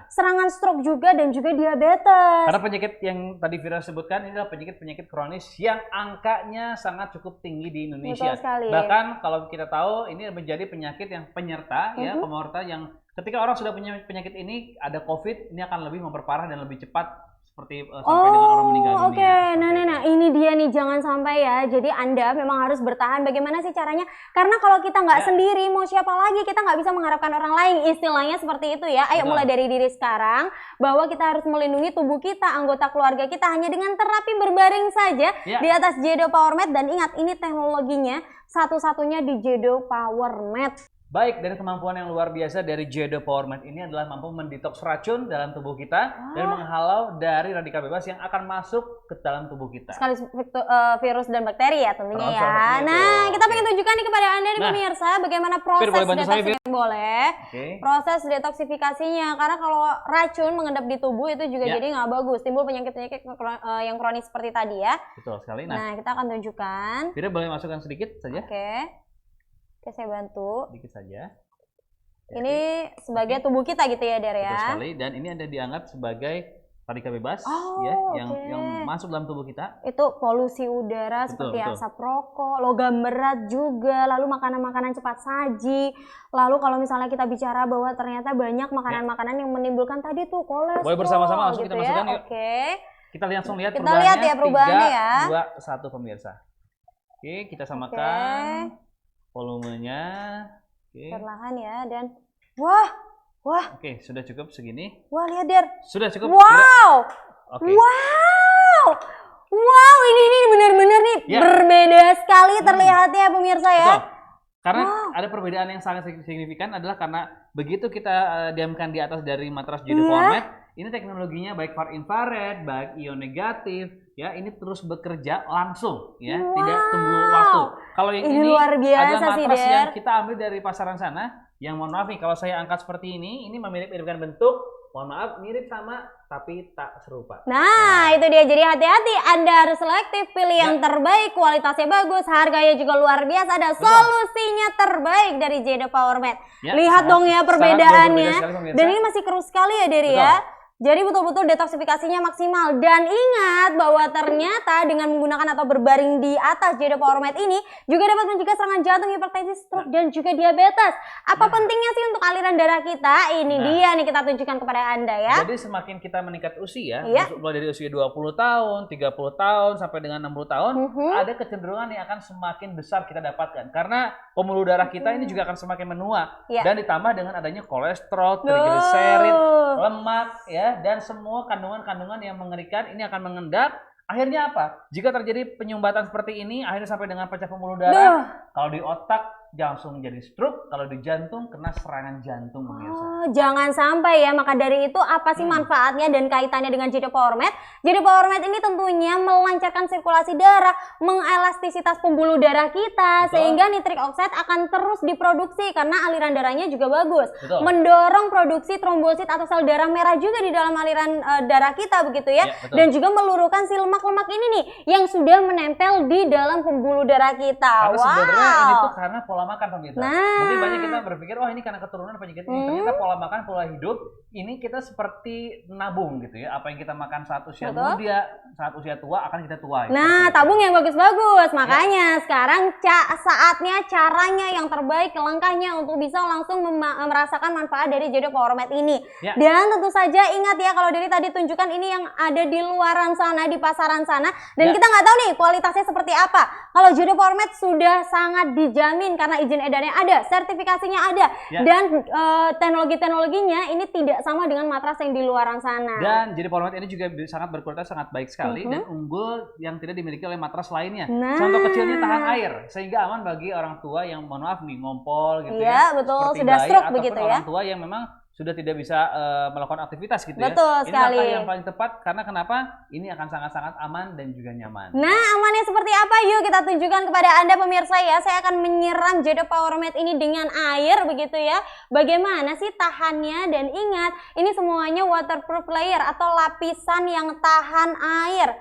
serangan stroke juga dan juga diabetes. Karena penyakit yang tadi Vira sebutkan ini adalah penyakit kronis yang angkanya sangat cukup tinggi di Indonesia. Bahkan kalau kita tahu ini menjadi penyakit yang penyerta ya, penyerta yang ketika orang sudah punya penyakit ini ada COVID, ini akan lebih memperparah dan lebih cepat seperti sampai dengan orang meninggal dunia. Nah, ini dia nih, jangan sampai ya. Jadi Anda memang harus bertahan. Bagaimana sih caranya? Karena kalau kita nggak sendiri, mau siapa lagi? Kita nggak bisa mengharapkan orang lain. Istilahnya seperti itu ya. Ayo mulai dari diri sekarang, bahwa kita harus melindungi tubuh kita, anggota keluarga kita hanya dengan terapi berbaring saja di atas JD Power Med. Dan ingat, ini teknologinya satu-satunya di JD Power Med. Baik, dan kemampuan yang luar biasa dari JD Power Med ini adalah mampu mendetoks racun dalam tubuh kita dan menghalau dari radikal bebas yang akan masuk ke dalam tubuh kita. Sekali virus dan bakteri ya tentunya ya. Nah, kita pengen tunjukkan nih kepada Anda nih pemirsa bagaimana proses detoksifikasi. Proses detoksifikasinya, karena kalau racun mengendap di tubuh itu juga jadi nggak bagus, timbul penyakit-penyakit yang kronis seperti tadi ya. Betul sekali. Nah, kita akan tunjukkan. Vira boleh masukkan sedikit saja? Oke, saya bantu. Sedikit saja. Ini sebagai tubuh kita gitu ya, Der ya. Betul sekali. Dan ini Anda dianggap sebagai radikal bebas yang masuk dalam tubuh kita. Itu polusi udara seperti asap rokok, logam berat juga, lalu makanan-makanan cepat saji. Lalu kalau misalnya kita bicara bahwa ternyata banyak makanan-makanan yang menimbulkan tadi tuh kolesterol. Boleh bersama-sama langsung kita masukkan yuk. Kita langsung lihat perubahannya. 3, 2, 1 pemirsa. Oke, kita samakan volumenya. Perlahan ya, dan wah. Oke, sudah cukup segini. Wah, lihat Der. Sudah cukup. Wow. Wow, ini benar-benar nih berbeda sekali terlihatnya pemirsa ya. Karena ada perbedaan yang sangat signifikan adalah karena begitu kita diamkan di atas dari matras JD PowerMate, ini teknologinya baik far infrared, baik ion negatif, ya ini terus bekerja langsung, ya tidak tunggu waktu. Kalau yang ini luar biasa adalah sih, matras Der. yang kita ambil dari pasaran sana, yang mohon maaf nih kalau saya angkat seperti ini mirip-miripkan bentuk, mohon maaf mirip sama tapi tak serupa. Nah, itu dia. Jadi hati-hati, Anda harus selektif, pilih yang terbaik, kualitasnya bagus, harganya juga luar biasa, ada solusinya terbaik dari JD PowerMate. Ya, Lihat dong ya sangat perbedaannya. berbeda sekali, pemirsa. Dan ini masih keruh sekali ya, Dery ya. Jadi betul-betul detoksifikasinya maksimal. Dan ingat bahwa ternyata dengan menggunakan atau berbaring di atas JD PowerMate ini juga dapat mencegah serangan jantung, hipertensi, stroke, dan juga diabetes. Apa pentingnya sih untuk aliran darah kita? Ini dia nih kita tunjukkan kepada Anda ya. Jadi semakin kita meningkat usia, Iya. mulai dari usia 20 tahun, 30 tahun, sampai dengan 60 tahun, ada kecenderungan yang akan semakin besar kita dapatkan. Karena pembuluh darah kita ini juga akan semakin menua. Iya. Dan ditambah dengan adanya kolesterol, triglycerid, lemak, ya, dan semua kandungan-kandungan yang mengerikan ini akan mengendap. Akhirnya apa? Jika terjadi penyumbatan seperti ini, akhirnya sampai dengan pecah pembuluh darah. Kalau di otak langsung jadi stroke, kalau di jantung kena serangan jantung, pemirsa. Oh, jangan sampai ya. Maka dari itu apa sih manfaatnya dan kaitannya dengan JD PowerMate? JD PowerMate ini tentunya melancarkan sirkulasi darah, mengelastisitas pembuluh darah kita, sehingga nitrik oxide akan terus diproduksi karena aliran darahnya juga bagus. Mendorong produksi trombosit atau sel darah merah juga di dalam aliran darah kita begitu ya. Dan juga meluruhkan si lemak-lemak ini nih yang sudah menempel di dalam pembuluh darah kita. Karena sebenarnya ini tuh karena pola makan, pemirsa. Nah. Mungkin banyak kita berpikir, oh ini karena keturunan penyakit ini. Ternyata pola makan, pola hidup, ini kita seperti nabung gitu ya. Apa yang kita makan saat usia muda, saat usia tua akan kita tua. Nah, tabung yang bagus-bagus. Makanya sekarang saatnya, caranya yang terbaik, langkahnya untuk bisa langsung merasakan manfaat dari JD PowerMate ini. Dan tentu saja ingat ya, kalau dari tadi tunjukkan ini yang ada di luaran sana, di pasaran sana. Dan kita nggak tahu nih kualitasnya seperti apa. Kalau JD PowerMate sudah sangat dijamin karena izin edarnya ada, sertifikasinya ada, dan teknologi-teknologinya ini tidak sama dengan matras yang di luaran sana. Dan JD PowerMate ini juga sangat berkualitas, sangat baik sekali dan unggul yang tidak dimiliki oleh matras lainnya. Contoh kecilnya tahan air, sehingga aman bagi orang tua yang mohon maaf nih ngompol gitu ya. Betul, seperti sudah bayi, stroke ataupun begitu orang ya. tua yang memang sudah tidak bisa melakukan aktivitas gitu ya. Betul ini sekali. langkah yang paling tepat karena kenapa? Ini akan sangat-sangat aman dan juga nyaman. Nah, amannya seperti apa? Yuk kita tunjukkan kepada Anda pemirsa ya. Saya akan menyiram JD PowerMate ini dengan air begitu ya. Bagaimana sih tahannya? Dan ingat, ini semuanya waterproof layer atau lapisan yang tahan air.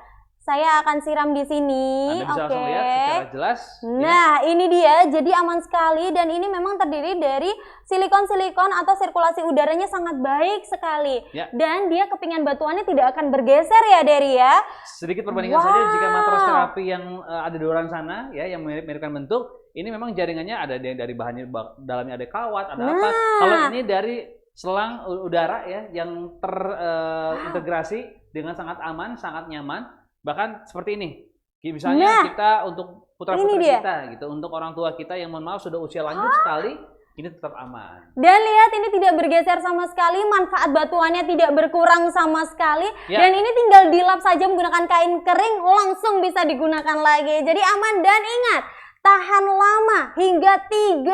Saya akan siram di sini. Anda bisa langsung lihat secara jelas. Nah, ini dia. Jadi aman sekali dan ini memang terdiri dari silikon-silikon atau sirkulasi udaranya sangat baik sekali. Dan dia kepingan batuannya tidak akan bergeser ya, Dery ya. Sedikit perbandingan saja jika matras terapi yang ada di luar sana ya yang mirip-miripkan bentuk, ini memang jaringannya ada dari bahannya dalamnya ada kawat, ada apa. Kalau ini dari selang udara ya yang terintegrasi dengan sangat aman, sangat nyaman. Bahkan seperti ini, misalnya kita untuk putra-putri kita gitu, untuk orang tua kita yang mohon maaf sudah usia lanjut sekali, ini tetap aman. Dan lihat ini tidak bergeser sama sekali, manfaat batuannya tidak berkurang sama sekali, dan ini tinggal dilap saja menggunakan kain kering langsung bisa digunakan lagi. Jadi aman dan ingat, tahan lama hingga 30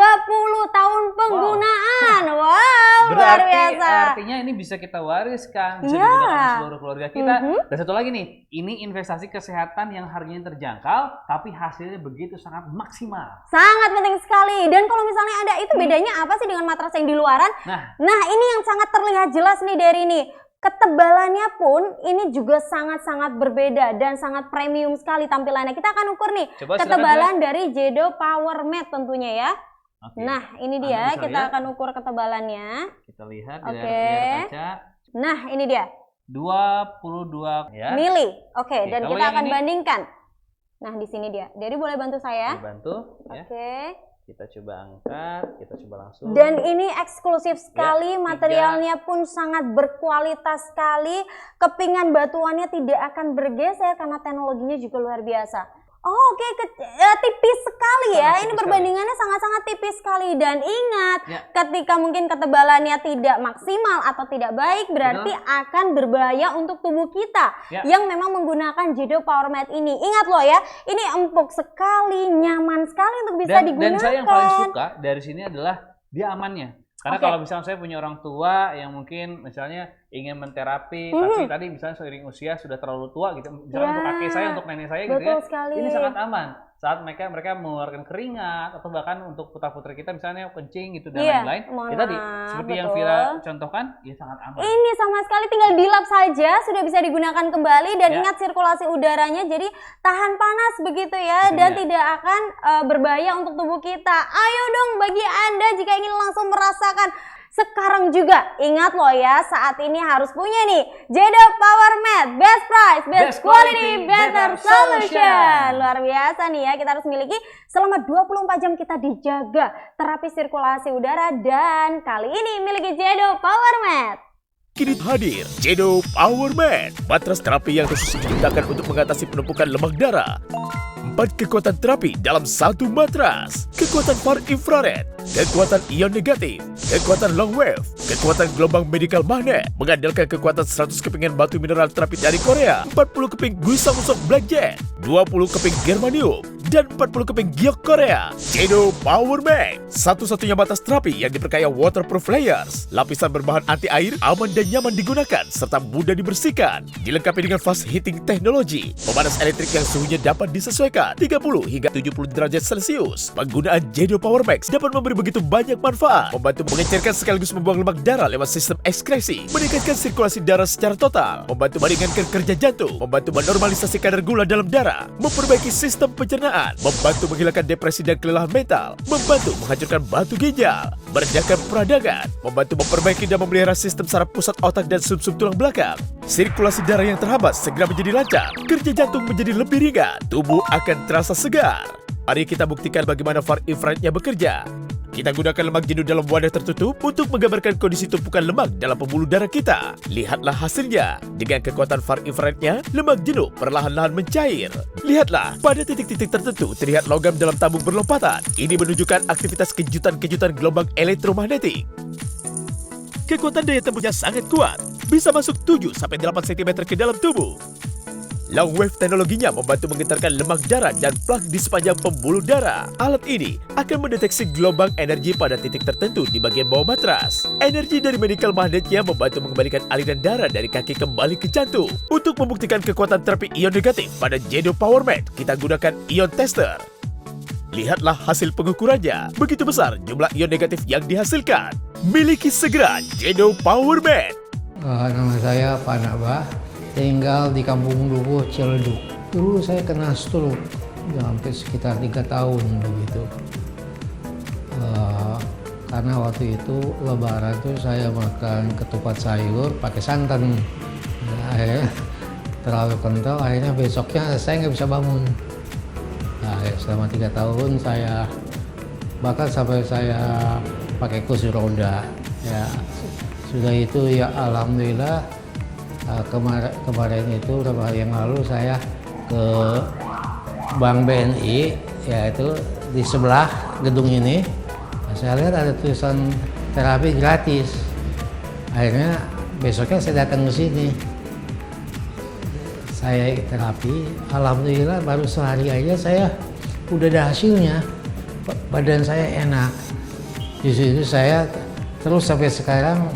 tahun penggunaan. Wow, luar biasa. Artinya ini bisa kita wariskan, bisa digunakan seluruh keluarga kita. Dan satu lagi nih, ini investasi kesehatan yang harganya terjangkau, tapi hasilnya begitu sangat maksimal. Sangat penting sekali. Dan kalau misalnya ada itu bedanya apa sih dengan matras yang di luaran? Nah, ini yang sangat terlihat jelas nih dari ini. Ketebalannya pun ini juga sangat-sangat berbeda dan sangat premium sekali tampilannya. Kita akan ukur nih ketebalan dari JD PowerMate tentunya ya. Nah, ini dia, kita akan ukur ketebalannya. Kita lihat di layar kaca. Nah, ini dia. 22 ya. Mili. Oke, dan kita akan bandingkan. Nah, di sini dia. Jadi boleh bantu saya? Bantu ya. Oke. Kita coba angkat, kita coba langsung. Dan ini eksklusif sekali, materialnya pun sangat berkualitas sekali. Kepingan batuannya tidak akan bergeser karena teknologinya juga luar biasa. Oh, oke, tipis sekali ya. Sangat Ini tipis perbandingannya sangat-sangat tipis sekali. Dan ingat, Ya. ketika mungkin ketebalannya tidak maksimal atau tidak baik, berarti akan berbahaya untuk tubuh kita Ya. yang memang menggunakan Jedo Power Mat ini. Ingat loh ya, ini empuk sekali, nyaman sekali untuk bisa digunakan. Dan saya yang paling suka dari sini adalah dia amannya. Karena Oke. kalau misalnya saya punya orang tua yang mungkin misalnya ingin menterapi, tapi tadi misalnya seiring usia sudah terlalu tua gitu, misalnya untuk kakek saya, untuk nenek saya gitu Betul ya, sekali. ini sangat aman. Saat mereka mengeluarkan keringat atau bahkan untuk putra-putri kita misalnya kencing gitu dan Iya, lain-lain, mohon ya tadi maaf, seperti yang betul. Vira contohkan, ya sangat aman. Ini sama sekali tinggal dilap saja sudah bisa digunakan kembali dan Ya. ingat sirkulasi udaranya jadi tahan panas begitu ya Itu dan dia. tidak akan berbahaya untuk tubuh kita. Ayo dong bagi Anda jika ingin langsung merasakan sekarang juga ingat loh ya saat ini harus punya nih Jedo Power Mat, best price, best quality, better solution. Luar biasa nih ya, kita harus miliki selama 24 jam kita dijaga terapi sirkulasi udara dan kali ini miliki Jedo Power Mat. Kini hadir Jedo Power Mat, matras terapi yang khusus diciptakan untuk mengatasi penumpukan lemak darah. 4 kekuatan terapi dalam satu matras. Kekuatan far infrared, kekuatan ion negatif, kekuatan long wave, kekuatan gelombang medical magnet, mengandalkan kekuatan 100 kepingan batu mineral terapi dari Korea, 40 keping gusang usok blackjack, 20 keping germanium, dan 40 keping giok Korea. Jedo Power Mat, satu-satunya matras terapi yang diperkaya waterproof layers, lapisan berbahan anti air, aman dan nyaman digunakan, serta mudah dibersihkan. Dilengkapi dengan fast heating teknologi, pemanas elektrik yang suhunya dapat disesuaikan 30 hingga 70 derajat Celcius. Penggunaan Jedo Power Max dapat memberi begitu banyak manfaat, membantu mengencerkan sekaligus membuang lemak darah lewat sistem ekskresi, meningkatkan sirkulasi darah secara total, membantu meringankan kerja jantung, membantu menormalisasi kadar gula dalam darah, memperbaiki sistem pencernaan, membantu menghilangkan depresi dan kelelahan mental, membantu menghancurkan batu ginjal, merendahkan peradangan, membantu memperbaiki dan memelihara sistem saraf pusat otak dan sumsum tulang belakang. Sirkulasi darah yang terhambat segera menjadi lancar, kerja jantung menjadi lebih ringan, tubuh akan terasa segar. Mari kita buktikan bagaimana far infrarednya bekerja. Kita gunakan lemak jenuh dalam wadah tertutup untuk menggambarkan kondisi tumpukan lemak dalam pembuluh darah kita. Lihatlah hasilnya. Dengan kekuatan far infrarednya, lemak jenuh perlahan-lahan mencair. Lihatlah, pada titik-titik tertentu terlihat logam dalam tabung berlompatan. Ini menunjukkan aktivitas kejutan-kejutan gelombang elektromagnetik. Kekuatan daya tembusnya sangat kuat, bisa masuk 7-8 cm ke dalam tubuh. Long wave teknologinya membantu menggetarkan lemak darah dan plak di sepanjang pembuluh darah. Alat ini akan mendeteksi gelombang energi pada titik tertentu di bagian bawah matras. Energi dari medical magnetnya membantu mengembalikan aliran darah dari kaki kembali ke jantung. Untuk membuktikan kekuatan terapi ion negatif pada Jedo Power Mat, kita gunakan ion tester. Lihatlah hasil pengukurannya, begitu besar jumlah ion negatif yang dihasilkan. Miliki segera Jedo Power Mat. Nama saya Pak Nabah, tinggal di Kampung Dukuh, Ciledug. Dulu saya kena stroke, sampai sekitar 3 tahun begitu. Karena waktu itu Lebaran tuh saya makan ketupat sayur pakai santan. Nah, akhirnya terlalu kental, akhirnya besoknya saya nggak bisa bangun. Nah, selama 3 tahun saya bahkan sampai saya pakai kursi roda. Ya, sudah itu ya alhamdulillah. Kemarin itu beberapa hari yang lalu saya ke Bank BNI, yaitu di sebelah gedung ini. Saya lihat ada tulisan terapi gratis. Akhirnya besoknya saya datang ke sini. Saya terapi, alhamdulillah baru sehari aja saya udah ada hasilnya. Badan saya enak. Di situ saya terus sampai sekarang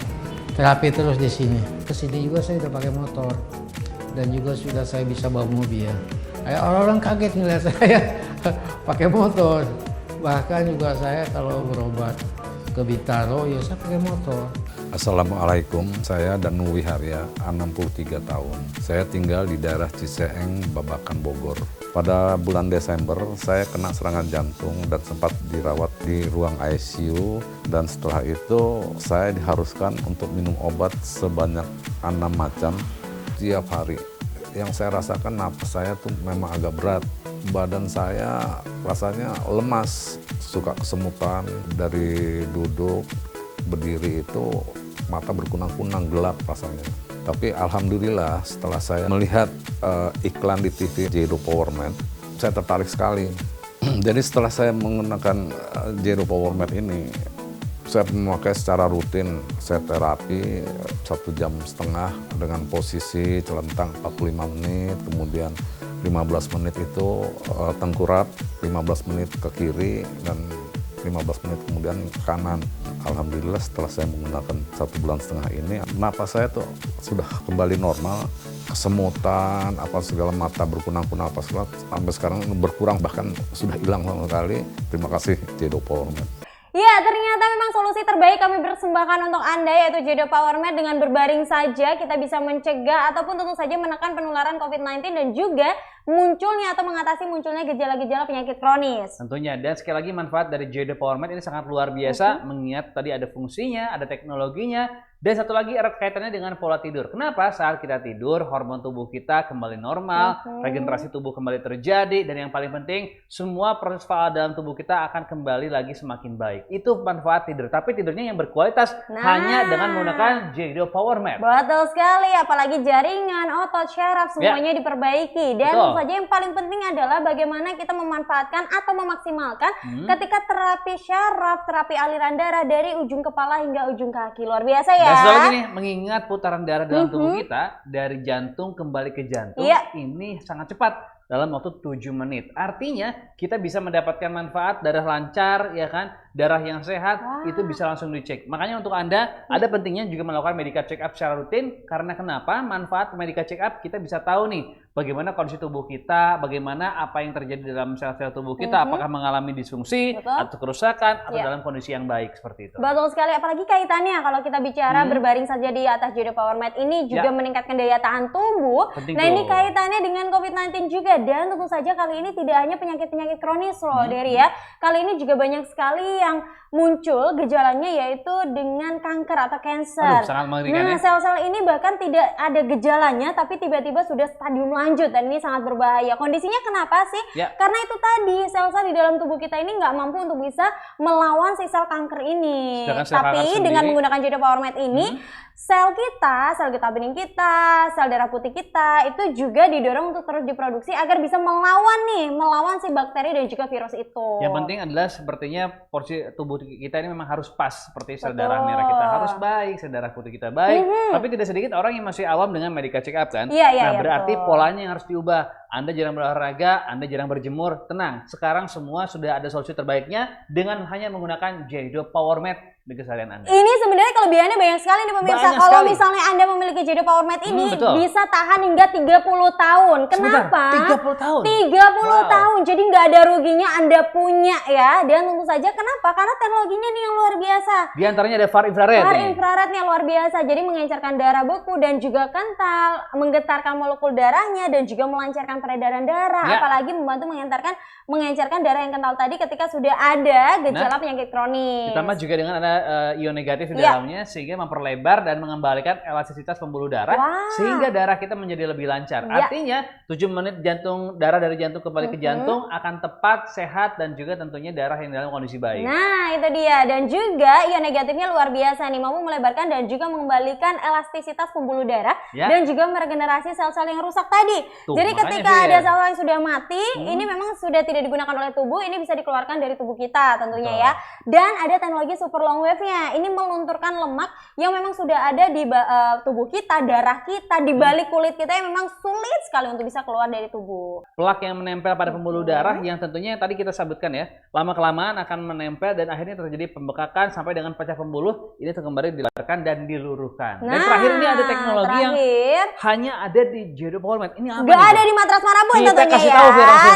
terapi terus di sini. Kesini juga saya udah pakai motor dan juga sudah saya bisa bawa mobil. Orang-orang kaget ngeliat saya pakai motor. Bahkan juga saya kalau berobat ke Bintaro ya saya pakai motor. Assalamualaikum, saya Danu Wiharya, 63 tahun. Saya tinggal di daerah Ciseeng, Babakan, Bogor. Pada bulan Desember, saya kena serangan jantung dan sempat dirawat di ruang ICU. Dan setelah itu, saya diharuskan untuk minum obat sebanyak 6 macam tiap hari. Yang saya rasakan napas saya tuh memang agak berat. Badan saya rasanya lemas, suka kesemutan dari duduk, berdiri itu mata berkunang-kunang, gelap rasanya. Tapi alhamdulillah setelah saya melihat iklan di TV Jedo Power Mat, saya tertarik sekali. Jadi setelah saya menggunakan Jedo Power Mat ini, saya memakai secara rutin. Saya terapi 1,5 jam dengan posisi celentang 45 menit, kemudian 15 menit itu tengkurap, 15 menit ke kiri, dan 15 menit kemudian ke kanan. Alhamdulillah setelah saya menggunakan 1,5 bulan ini, napas saya tuh sudah kembali normal. Kesemutan, apa segala mata berkunang-kunang, apa segala, sampai sekarang berkurang, bahkan sudah hilang sama sekali. Terima kasih Jedo Power Mat. Ya, ternyata memang solusi terbaik kami persembahkan untuk Anda yaitu Jedo Power Mat. Dengan berbaring saja kita bisa mencegah ataupun tentu saja menekan penularan COVID-19 dan juga munculnya atau mengatasi munculnya gejala-gejala penyakit kronis. Tentunya, dan sekali lagi manfaat dari Jedo Power Mat ini sangat luar biasa, mengingat tadi ada fungsinya, ada teknologinya, dan satu lagi erat kaitannya dengan pola tidur. Kenapa? Saat kita tidur, hormon tubuh kita kembali normal, regenerasi tubuh kembali terjadi, dan yang paling penting, semua proses faal dalam tubuh kita akan kembali lagi semakin baik. Itu manfaat tidur, tapi tidurnya yang berkualitas hanya dengan menggunakan Jedo Power Mat. Betul sekali, apalagi jaringan, otot, syaraf semuanya diperbaiki. Dan tentu saja yang paling penting adalah bagaimana kita memanfaatkan atau memaksimalkan ketika terapi syaraf, terapi aliran darah dari ujung kepala hingga ujung kaki. Luar biasa ya. Dan satu lagi nih, mengingat putaran darah dalam tubuh kita dari jantung kembali ke jantung ini sangat cepat. Dalam waktu 7 menit. Artinya kita bisa mendapatkan manfaat darah lancar, ya kan? Darah yang sehat itu bisa langsung dicek. Makanya untuk Anda ada pentingnya juga melakukan medical check up secara rutin. Karena kenapa? Manfaat medical check up kita bisa tahu nih bagaimana kondisi tubuh kita, bagaimana apa yang terjadi dalam sel-sel tubuh kita, apakah mengalami disfungsi atau kerusakan atau dalam kondisi yang baik seperti itu. Betul sekali, apalagi kaitannya kalau kita bicara berbaring saja di atas Jedo Power Mat ini juga meningkatkan daya tahan tubuh. Penting ini kaitannya dengan COVID-19 juga. Dan tentu saja kali ini tidak hanya penyakit-penyakit kronis loh Dery ya. Kali ini juga banyak sekali yang muncul gejalanya yaitu dengan kanker atau cancer. Sangat mengerikan ya. Sel-sel ini bahkan tidak ada gejalanya tapi tiba-tiba sudah stadium lanjut dan ini sangat berbahaya. Kondisinya kenapa sih? Karena itu tadi sel-sel di dalam tubuh kita ini nggak mampu untuk bisa melawan si sel kanker ini. Tapi dengan menggunakan Jedo Power Mat ini sel kita, sel getah bening kita, sel darah putih kita itu juga didorong untuk terus diproduksi agar bisa melawan si bakteri dan juga virus itu. Yang penting adalah sepertinya porsi tubuh kita ini memang harus pas, seperti sel darah merah kita harus baik, sel darah putih kita baik. Tapi tidak sedikit orang yang masih awam dengan medical check up kan. Berarti polanya yang harus diubah. Anda jarang berolahraga, Anda jarang berjemur, tenang. Sekarang semua sudah ada solusi terbaiknya dengan hanya menggunakan Jedo Power Mat di keseharian Anda. Ini sebenarnya kelebihannya banyak sekali nih pemirsa. Kalau misalnya Anda memiliki Jedo Power Mat ini bisa tahan hingga 30 tahun. Kenapa? 30 tahun? 30 tahun. Jadi nggak ada ruginya Anda punya ya. Dan tentu saja kenapa? Karena teknologinya nih yang luar biasa. Di antaranya ada far infrared. Far infrared nih luar biasa. Jadi mengencerkan darah beku dan juga kental, menggetarkan molekul darahnya dan juga melancarkan peredaran darah. Apalagi membantu mengencerkan darah yang kental tadi ketika sudah ada gejala penyakit kronis. Ditambah juga dengan ada ion negatif di dalamnya sehingga memperlebar dan mengembalikan elastisitas pembuluh darah sehingga darah kita menjadi lebih lancar. Artinya 7 menit darah dari jantung kembali ke jantung akan tepat, sehat dan juga tentunya darah yang dalam kondisi baik. Nah, itu dia. Dan juga ion negatifnya luar biasa nih, mampu melebarkan dan juga mengembalikan elastisitas pembuluh darah dan juga meregenerasi sel-sel yang rusak tadi. Jadi ketika ada sel yang sudah mati, ini memang sudah tidak digunakan oleh tubuh, ini bisa dikeluarkan dari tubuh kita tentunya ya. Dan ada teknologi super long wave-nya. Ini melunturkan lemak yang memang sudah ada di tubuh kita, darah kita, di balik kulit kita yang memang sulit sekali untuk bisa keluar dari tubuh. Plak yang menempel pada pembuluh darah yang tentunya tadi kita sebutkan ya, lama-kelamaan akan menempel dan akhirnya terjadi pembekakan sampai dengan pecah pembuluh, ini kembali dilebarkan dan diluruhkan. Dan terakhir ini ada teknologi yang hanya ada di Jedo Power Mat. Ini apa? Gak ada di matras manapun tentunya ya.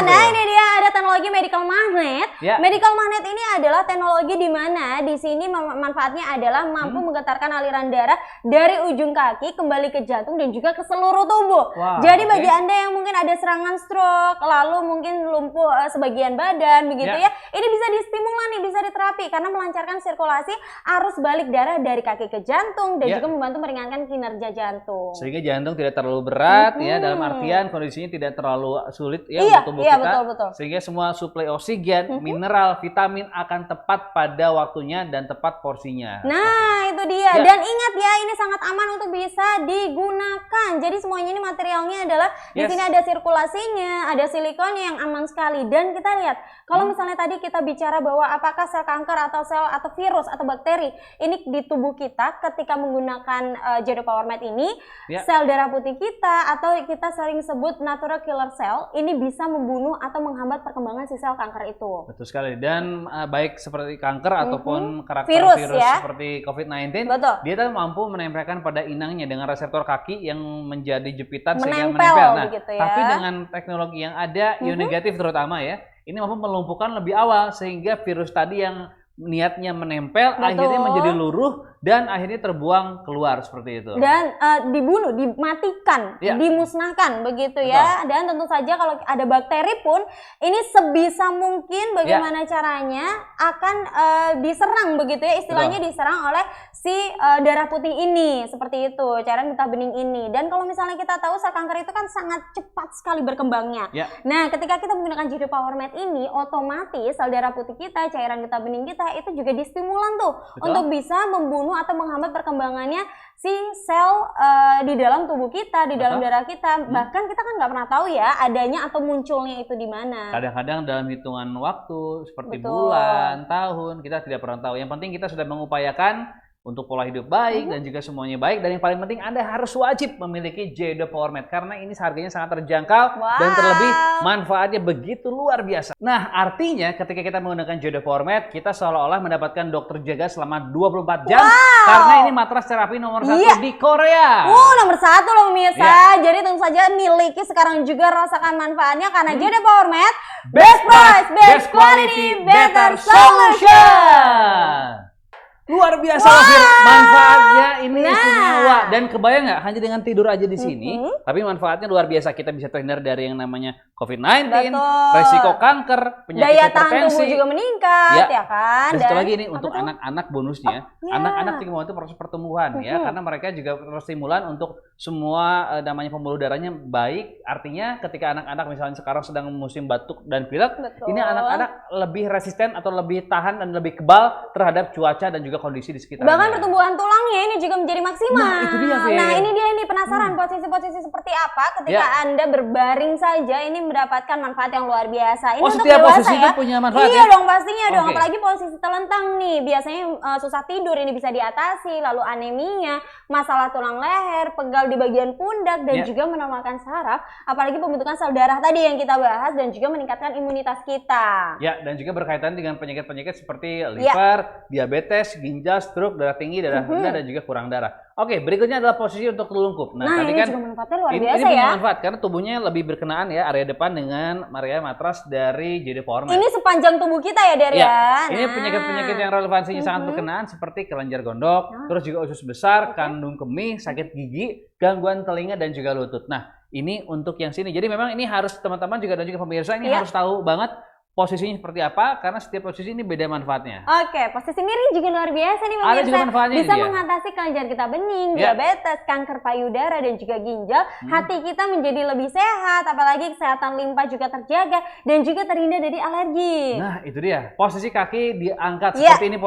Nah ini dia ada teknologi medical magnet. Medical magnet ini adalah teknologi di mana di sini manfaatnya adalah mampu menggetarkan aliran darah dari ujung kaki kembali ke jantung dan juga ke seluruh tubuh. Jadi bagi Anda yang mungkin ada serangan stroke, lalu mungkin lumpuh sebagian badan begitu ya, ini bisa distimulan nih, bisa diterapi karena melancarkan sirkulasi arus balik darah dari kaki ke jantung dan juga membantu meringankan kinerja jantung. Sehingga jantung tidak terlalu berat ya, dalam artian kondisinya tidak tidak terlalu sulit ya Iya, untuk tubuh iya, kita. betul. Sehingga semua suplai oksigen, mineral, vitamin akan tepat pada waktunya dan tepat porsinya. Nah, itu dia. Ya. Dan ingat ya, ini sangat aman untuk bisa digunakan. Jadi semuanya ini materialnya adalah di Yes. sini ada sirkulasinya, ada silikonnya yang aman sekali. Dan kita lihat, kalau misalnya tadi kita bicara bahwa apakah sel kanker atau sel atau virus atau bakteri ini di tubuh kita ketika menggunakan JD Power Med ini, Ya. sel darah putih kita atau kita sering sebut natural killer cell ini bisa membunuh atau menghambat perkembangan si sel kanker itu. Betul sekali. Dan baik seperti kanker ataupun karakter Virus, virus ya. seperti COVID-19, Betul. dia kan mampu menempelkan pada inangnya dengan reseptor kaki yang menjadi jepitan sehingga Menempel, menempel. Nah, begitu ya. tapi dengan teknologi yang ada, ion negatif terutama ya, ini mampu melumpuhkan lebih awal sehingga virus tadi yang niatnya menempel Betul. akhirnya menjadi luruh dan akhirnya terbuang keluar seperti itu. Dan dibunuh, dimatikan, Ya. dimusnahkan begitu ya. Dan tentu saja kalau ada bakteri pun ini sebisa mungkin bagaimana caranya akan diserang begitu ya, istilahnya diserang oleh si darah putih ini, seperti itu cara kita bening ini. Dan kalau misalnya kita tahu sel kanker itu kan sangat cepat sekali berkembangnya. Ya. Nah, ketika kita menggunakan JD Power Med ini, otomatis sel darah putih kita, cairan kita bening kita itu juga distimulan tuh untuk bisa membunuh atau menghambat perkembangannya si sel di dalam tubuh kita, di dalam darah kita. Bahkan kita kan nggak pernah tahu ya adanya atau munculnya itu di mana. Kadang-kadang dalam hitungan waktu seperti Betul. bulan, tahun, kita tidak pernah tahu. Yang penting kita sudah mengupayakan untuk pola hidup baik dan juga semuanya baik. Dan yang paling penting Anda harus wajib memiliki JD Power Med karena ini harganya sangat terjangkau dan terlebih manfaatnya begitu luar biasa. Nah, artinya ketika kita menggunakan JD Power Med, kita seolah-olah mendapatkan dokter jaga selama 24 jam karena ini matras terapi nomor 1 di Korea. Nomor 1 loh pemirsa. Jadi tentu saja miliki sekarang juga rasakan manfaatnya karena JD Power Med best price, best quality, better solution. Luar biasa loh, Fir. Manfaatnya ini istimewa. Dan kebayang nggak hanya dengan tidur aja di sini, tapi manfaatnya luar biasa. Kita bisa terhindar dari yang namanya COVID-19, Betul. resiko kanker, penyakit Daya tahan hipertensi. tubuh juga meningkat ya kan. Dan satu Dan lagi nih apa untuk tuh? anak-anak bonusnya, ya. anak-anak juga membantu proses pertumbuhan ya, karena mereka juga terstimulan untuk semua namanya pembuluh darahnya baik. Artinya ketika anak-anak misalnya sekarang sedang musim batuk dan pilek, Betul. ini anak-anak lebih resisten atau lebih tahan dan lebih kebal terhadap cuaca dan juga kondisi di sekitarnya. Bahkan pertumbuhan tulangnya ini juga menjadi maksimal. Nah, itu dia, Fir. Nah, ini dia nih penasaran posisi-posisi seperti apa ketika Anda berbaring saja ini mendapatkan manfaat yang luar biasa. Ini untuk setiap dewasa posisi ya. itu punya manfaat Iya ya? dong, pastinya dong. Oke. Apalagi posisi telentang nih, biasanya susah tidur ini bisa diatasi, lalu anemia, masalah tulang leher, pegal di bagian pundak dan juga menormalkan saraf, apalagi pembentukan sel darah tadi yang kita bahas dan juga meningkatkan imunitas kita. Ya, dan juga berkaitan dengan penyakit-penyakit seperti liver, diabetes, ginjal, stroke, darah tinggi, darah rendah, dan juga kurang darah. Oke, berikutnya adalah posisi untuk telungkup. Nah, tadi ini kan juga manfaatnya luar ini biasa punya ya. manfaat karena tubuhnya lebih berkenaan ya area depan dengan area matras dari JD Power Med. Ini sepanjang tubuh kita ya, Der ya. Ini Nah. penyakit-penyakit yang relevansinya sangat berkenaan seperti kelenjar gondok, terus juga usus besar, kandung kemih, sakit gigi, gangguan telinga dan juga lutut. Nah, ini untuk yang sini. Jadi memang ini harus teman-teman juga dan juga pemirsa ini harus tahu banget posisinya seperti apa karena setiap posisi ini beda manfaatnya. Oke, posisi miring juga luar biasa nih Ada pemirsa. juga manfaatnya Bisa dia. mengatasi kelenjar kita bening, Ya. diabetes, kanker payudara dan juga ginjal. Hati kita menjadi lebih sehat, apalagi kesehatan limpa juga terjaga dan juga terhindar dari alergi. Nah, itu dia. Posisi kaki diangkat Ya. seperti ini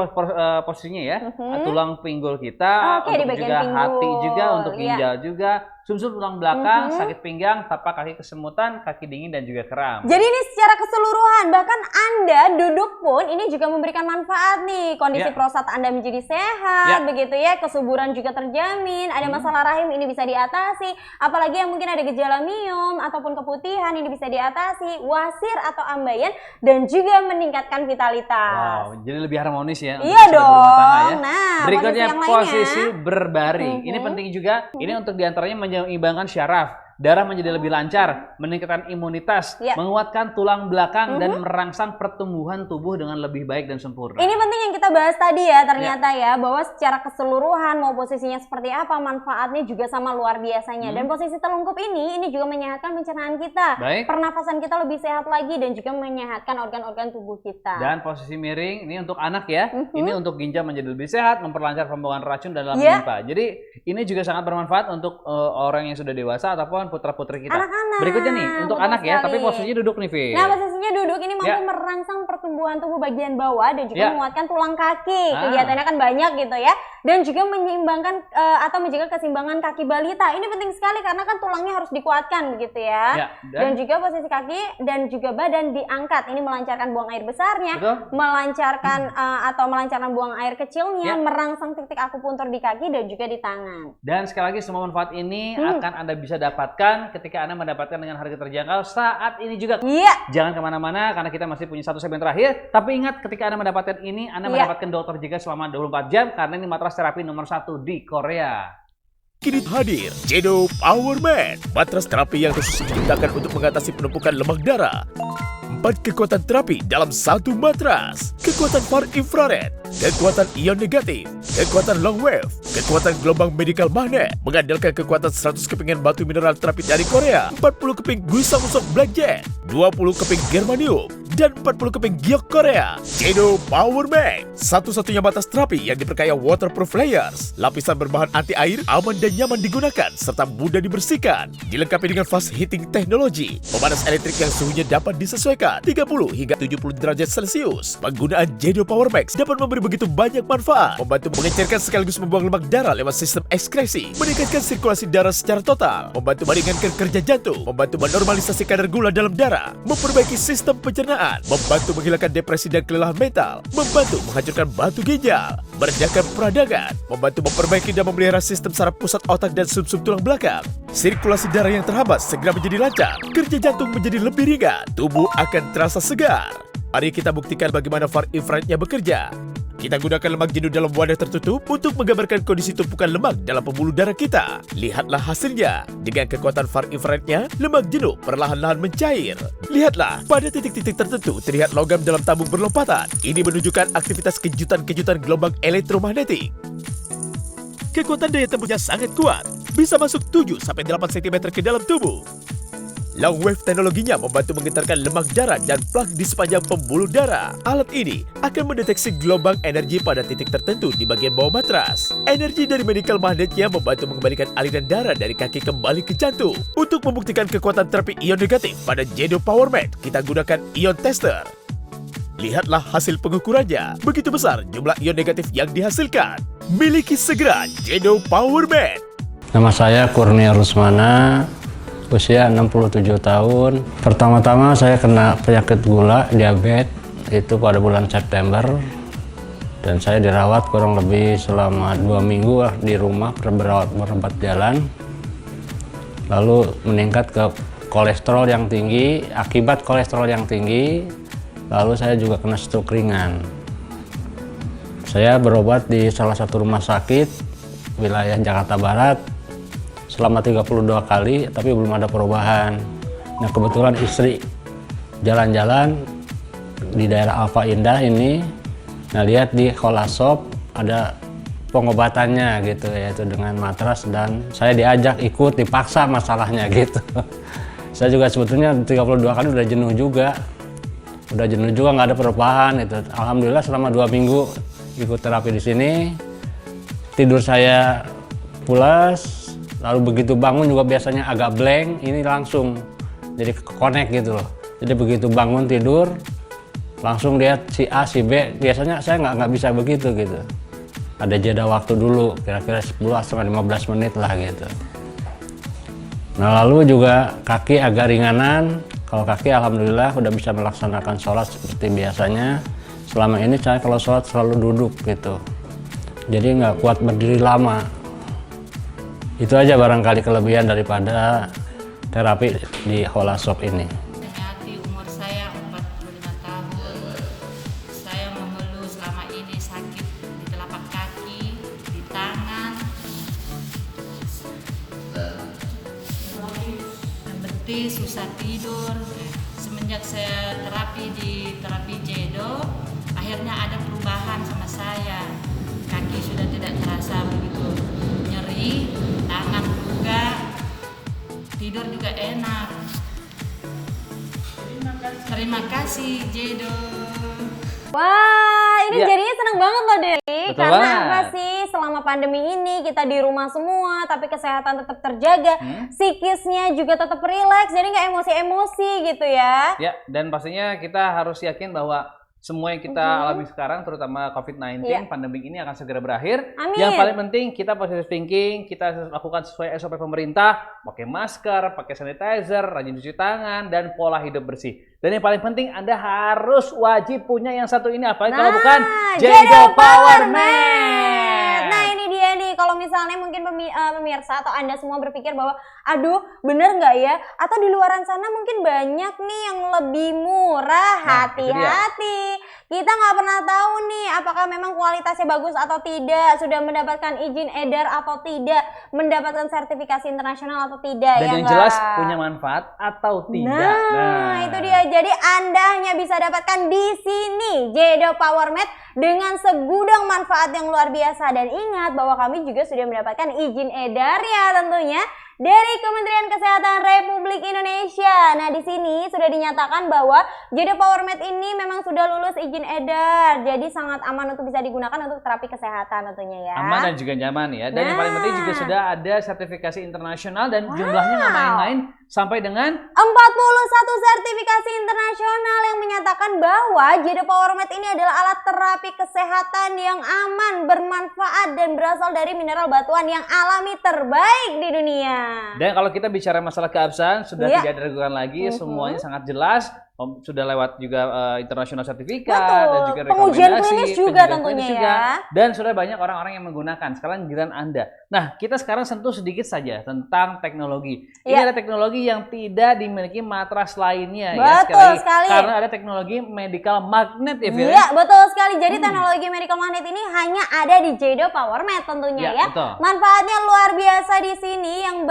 posisinya ya. Tulang pinggul kita, Oke, di untuk bagian juga pinggul. hati juga, untuk Ya. ginjal juga, sumsum tulang belakang, sakit pinggang, tapak kaki kesemutan, kaki dingin dan juga kram. Jadi ini secara keseluruhan, bahkan Anda duduk pun ini juga memberikan manfaat nih. Kondisi Ya. prostat Anda menjadi sehat, Ya. begitu ya. Kesuburan juga terjamin. Ada masalah rahim ini bisa diatasi. Apalagi yang mungkin ada gejala miom ataupun keputihan ini bisa diatasi. Wasir atau ambeien dan juga meningkatkan vitalitas. Wow, jadi lebih harmonis ya untuk Iya yang sudah dong. berumah tangga ya. Nah, Berikutnya posisi yang lainnya. posisi berbaring. Ini penting juga. Ini untuk diantaranya menyeimbangkan syaraf. Darah menjadi lebih lancar, meningkatkan imunitas, Ya. menguatkan tulang belakang, dan merangsang pertumbuhan tubuh dengan lebih baik dan sempurna. Ini penting yang kita bahas tadi ya, ternyata ya, bahwa secara keseluruhan mau posisinya seperti apa, manfaatnya juga sama luar biasanya. Dan posisi telungkup ini juga menyehatkan pencernaan kita, Baik. pernafasan kita lebih sehat lagi dan juga menyehatkan organ-organ tubuh kita. Dan posisi miring ini untuk anak ya. Ini untuk ginjal menjadi lebih sehat, memperlancar pembuangan racun dalam Ya. limpa. Jadi ini juga sangat bermanfaat untuk orang yang sudah dewasa ataupun perempuan putra-putri kita. Anak-anak. Berikutnya nih untuk Betul anak ya, tapi sekali. posisinya duduk nih, Fit. Nah, posisinya duduk ini mampu Ya. merangsang pertumbuhan tubuh bagian bawah dan juga Ya. menguatkan tulang kaki. Ah. Kegiatannya kan banyak gitu ya. Dan juga menyeimbangkan atau menjaga keseimbangan kaki balita. Ini penting sekali karena kan tulangnya harus dikuatkan begitu ya. Ya, Dan juga posisi kaki dan juga badan diangkat. Ini melancarkan buang air besarnya, Betul. melancarkan atau melancarkan buang air kecilnya, Ya. merangsang titik akupuntur di kaki dan juga di tangan. Dan sekali lagi semua manfaat ini akan Anda bisa dapatkan ketika Anda mendapatkan dengan harga terjangkau saat ini juga. Iya. Jangan kemana-mana karena kita masih punya satu segmen terakhir. Tapi ingat ketika Anda mendapatkan ini, Anda Iya. mendapatkan dokter jika selama 24 jam karena ini matras terapi nomor 1 di Korea. Kini hadir Jedo Power Mat, matras terapi yang khusus diciptakan untuk mengatasi penumpukan lemak darah. 4 kekuatan terapi dalam satu matras. Kekuatan far infrared, kekuatan ion negatif, kekuatan long wave, kekuatan gelombang medical magnet, mengandalkan kekuatan 100 kepingan batu mineral terapi dari Korea, 40 keping Guisang Usok Blackjack, 20 keping germanium, dan 40 keping giok Korea. Jedo Power Mat, satu-satunya matras terapi yang diperkaya waterproof layers, lapisan berbahan anti air, aman dan nyaman digunakan, serta mudah dibersihkan. Dilengkapi dengan fast heating teknologi, pemanas elektrik yang suhunya dapat disesuaikan 30 hingga 70 derajat Celcius. Penggunaan Jedo Power Max dapat memberi begitu banyak manfaat, membantu mengencerkan sekaligus membuang lemak darah lewat sistem ekskresi, meningkatkan sirkulasi darah secara total, membantu meringankan kerja jantung, membantu menormalisasi kadar gula dalam darah, memperbaiki sistem pencernaan, membantu menghilangkan depresi dan kelelahan mental, membantu menghancurkan batu ginjal, meredakan peradangan, membantu memperbaiki dan memelihara sistem saraf pusat otak dan sumsum tulang belakang. Sirkulasi darah yang terhambat segera menjadi lancar, kerja jantung menjadi lebih ringan, tubuh akan terasa segar. Mari kita buktikan bagaimana far infrarednya bekerja. Kita gunakan lemak jenuh dalam wadah tertutup untuk menggambarkan kondisi tumpukan lemak dalam pembuluh darah kita. Lihatlah hasilnya. Dengan kekuatan far infrarednya, lemak jenuh perlahan-lahan mencair. Lihatlah, pada titik-titik tertentu terlihat logam dalam tabung berlompatan. Ini menunjukkan aktivitas kejutan-kejutan gelombang elektromagnetik. Kekuatan daya tembusnya sangat kuat, bisa masuk 7-8 cm ke dalam tubuh. Long wave teknologinya membantu menggetarkan lemak darah dan plak di sepanjang pembuluh darah. Alat ini akan mendeteksi gelombang energi pada titik tertentu di bagian bawah matras. Energi dari medical magnetnya membantu mengembalikan aliran darah dari kaki kembali ke jantung. Untuk membuktikan kekuatan terapi ion negatif pada Jedo Power Mat, kita gunakan ion tester. Lihatlah hasil pengukurannya. Begitu besar jumlah ion negatif yang dihasilkan. Miliki segera Jedo Power Mat. Nama saya Kurnia Rusmana, usia 67 tahun. Pertama-tama saya kena penyakit gula, diabetes, itu pada bulan September. Dan saya dirawat kurang lebih selama 2 minggu di rumah, berobat jalan. Lalu meningkat ke kolesterol yang tinggi. Akibat kolesterol yang tinggi, lalu saya juga kena stroke ringan. Saya berobat di salah satu rumah sakit wilayah Jakarta Barat selama 32 kali, tapi belum ada perubahan. Nah, kebetulan istri jalan-jalan di daerah Alfa Indah ini, nah lihat di Holasop ada pengobatannya gitu, yaitu dengan matras, dan saya diajak ikut, dipaksa masalahnya gitu. Saya juga sebetulnya 32 kali udah jenuh juga nggak ada perubahan itu. Alhamdulillah selama 2 minggu ikut terapi di sini, tidur saya pulas. Lalu begitu bangun juga biasanya agak blank, ini langsung jadi connect gitu loh. Jadi begitu bangun tidur, langsung lihat si A, si B. Biasanya saya nggak bisa begitu gitu. Ada jeda waktu dulu, kira-kira 10-15 menit lah gitu. Nah lalu juga kaki agak ringanan. Kalau kaki alhamdulillah udah bisa melaksanakan sholat seperti biasanya. Selama ini saya kalau sholat selalu duduk gitu. Jadi nggak kuat berdiri lama. Itu aja barangkali kelebihan daripada terapi di Holasop ini. Ternyata umur saya 45 tahun. Saya mengeluh selama ini sakit di telapak kaki, di tangan, dan betis, susah tidur. Semenjak saya terapi di terapi Jedo, akhirnya ada perubahan sama saya. Kaki sudah tidak terasa begitu nyeri, tangan juga, tidur juga enak. Terima kasih Jedo. Wah, ini Iya. jadinya seneng banget loh Dewi. Betul Karena banget. apa sih? Selama selama pandemi ini kita di rumah semua, tapi kesehatan tetap terjaga, psikisnya juga tetap rileks, jadi nggak emosi-emosi gitu ya. Ya, dan pastinya kita harus yakin bahwa semua yang kita alami sekarang, terutama COVID-19, pandemi ini akan segera berakhir. Amin. Yang paling penting kita positive thinking, kita lakukan sesuai SOP pemerintah, pakai masker, pakai sanitizer, rajin cuci tangan, dan pola hidup bersih. Dan yang paling penting Anda harus wajib punya yang satu ini, apalagi kalau bukan Jedo Power Mat. Nah ini dia nih, kalau misalnya mungkin pemirsa atau Anda semua berpikir bahwa aduh bener nggak ya, atau di luaran sana mungkin banyak nih yang lebih murah. Hati-hati, kita nggak pernah tahu nih apakah memang kualitasnya bagus atau tidak, sudah mendapatkan izin edar atau tidak, mendapatkan sertifikasi internasional atau tidak. Dan ya yang jelas punya manfaat atau tidak. Nah itu dia, jadi Anda hanya bisa dapatkan di sini Jedo Power Mat dengan segudang manfaat yang luar biasa. Dan ingat bahwa kami juga sudah mendapatkan izin edar ya tentunya dari Kementerian Kesehatan Republik Indonesia. Nah, di sini sudah dinyatakan bahwa Jedo Power Mat ini memang sudah lulus izin edar. Jadi sangat aman untuk bisa digunakan untuk terapi kesehatan tentunya ya. Aman dan juga nyaman ya. Dan yang paling penting juga sudah ada sertifikasi internasional dan jumlahnya nggak main-main, sampai dengan 41 sertifikasi internasional yang menyatakan bahwa Jedo Power Mat ini adalah alat terapi kesehatan yang aman, bermanfaat, dan berasal dari mineral batuan yang alami terbaik di dunia. Dan kalau kita bicara masalah keabsahan sudah tidak diragukan lagi, semuanya sangat jelas. Sudah lewat juga internasional sertifikat. Betul. Dan juga Pengujian rekomendasi, klinis juga tentunya juga. ya. Dan sudah banyak orang-orang yang menggunakan. Sekarang giliran Anda. Nah, kita sekarang sentuh sedikit saja tentang teknologi. Ini ada teknologi yang tidak dimiliki matras lainnya. Betul sekali. Karena ada teknologi medical magnet ya, Fir. Iya, betul sekali. Jadi teknologi medical magnet ini hanya ada di Jedo Power Mat tentunya ya. Betul. Manfaatnya luar biasa di sini yang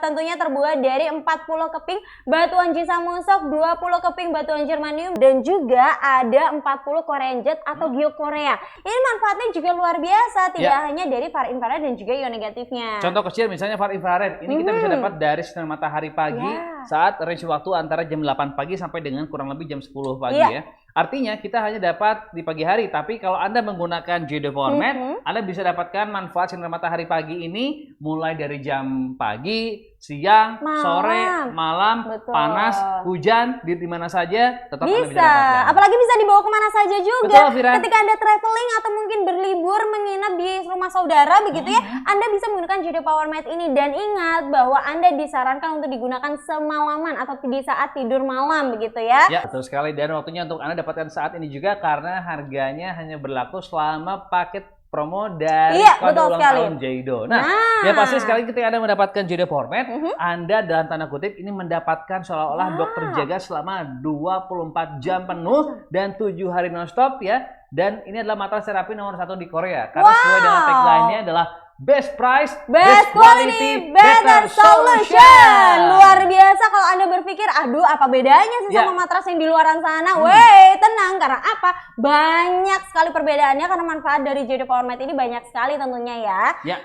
tentunya terbuat dari 40 keping batuan jisamusok, 20 keping batuan germanium, dan juga ada 40 Korean jet atau giok Korea. Ini manfaatnya juga luar biasa, tidak hanya dari far infrared dan juga ion negatifnya. Contoh kecil misalnya far infrared. Ini kita bisa dapat dari sinar matahari pagi saat range waktu antara jam 8 pagi sampai dengan kurang lebih jam 10 pagi ya. Artinya kita hanya dapat di pagi hari, tapi kalau Anda menggunakan Jedo Power Mat, Anda bisa dapatkan manfaat sinar matahari pagi ini mulai dari jam pagi, siang, sore, malam, panas, hujan, di mana saja tetap Anda bisa dapatkan. Apalagi bisa dibawa kemana saja juga. Betul, Fira. Ketika Anda traveling atau mungkin berlibur menginap di rumah saudara begitu ya, Anda bisa menggunakan Jedo Power Mat ini. Dan ingat bahwa Anda disarankan untuk digunakan semalaman atau di saat tidur malam begitu ya. Ya, betul sekali. Dan waktunya untuk Anda dapatkan saat ini juga karena harganya hanya berlaku selama paket promo dari kode ulang tahun Jedo. Nah, ya pasti sekali ketika Anda mendapatkan Jedo Power Mat, Anda dalam tanda kutip ini mendapatkan seolah-olah dokter jaga selama 24 jam penuh dan 7 hari nonstop ya. Dan ini adalah matras terapi nomor 1 di Korea. Karena sesuai dengan tagline-nya adalah Best Price, Best Quality, Better Solution. Luar biasa. Kalau Anda berpikir, aduh apa bedanya sih sama matras yang di luaran sana? Wey, tenang. Karena apa? Banyak sekali perbedaannya karena manfaat dari Jedo Power Mat ini banyak sekali tentunya ya.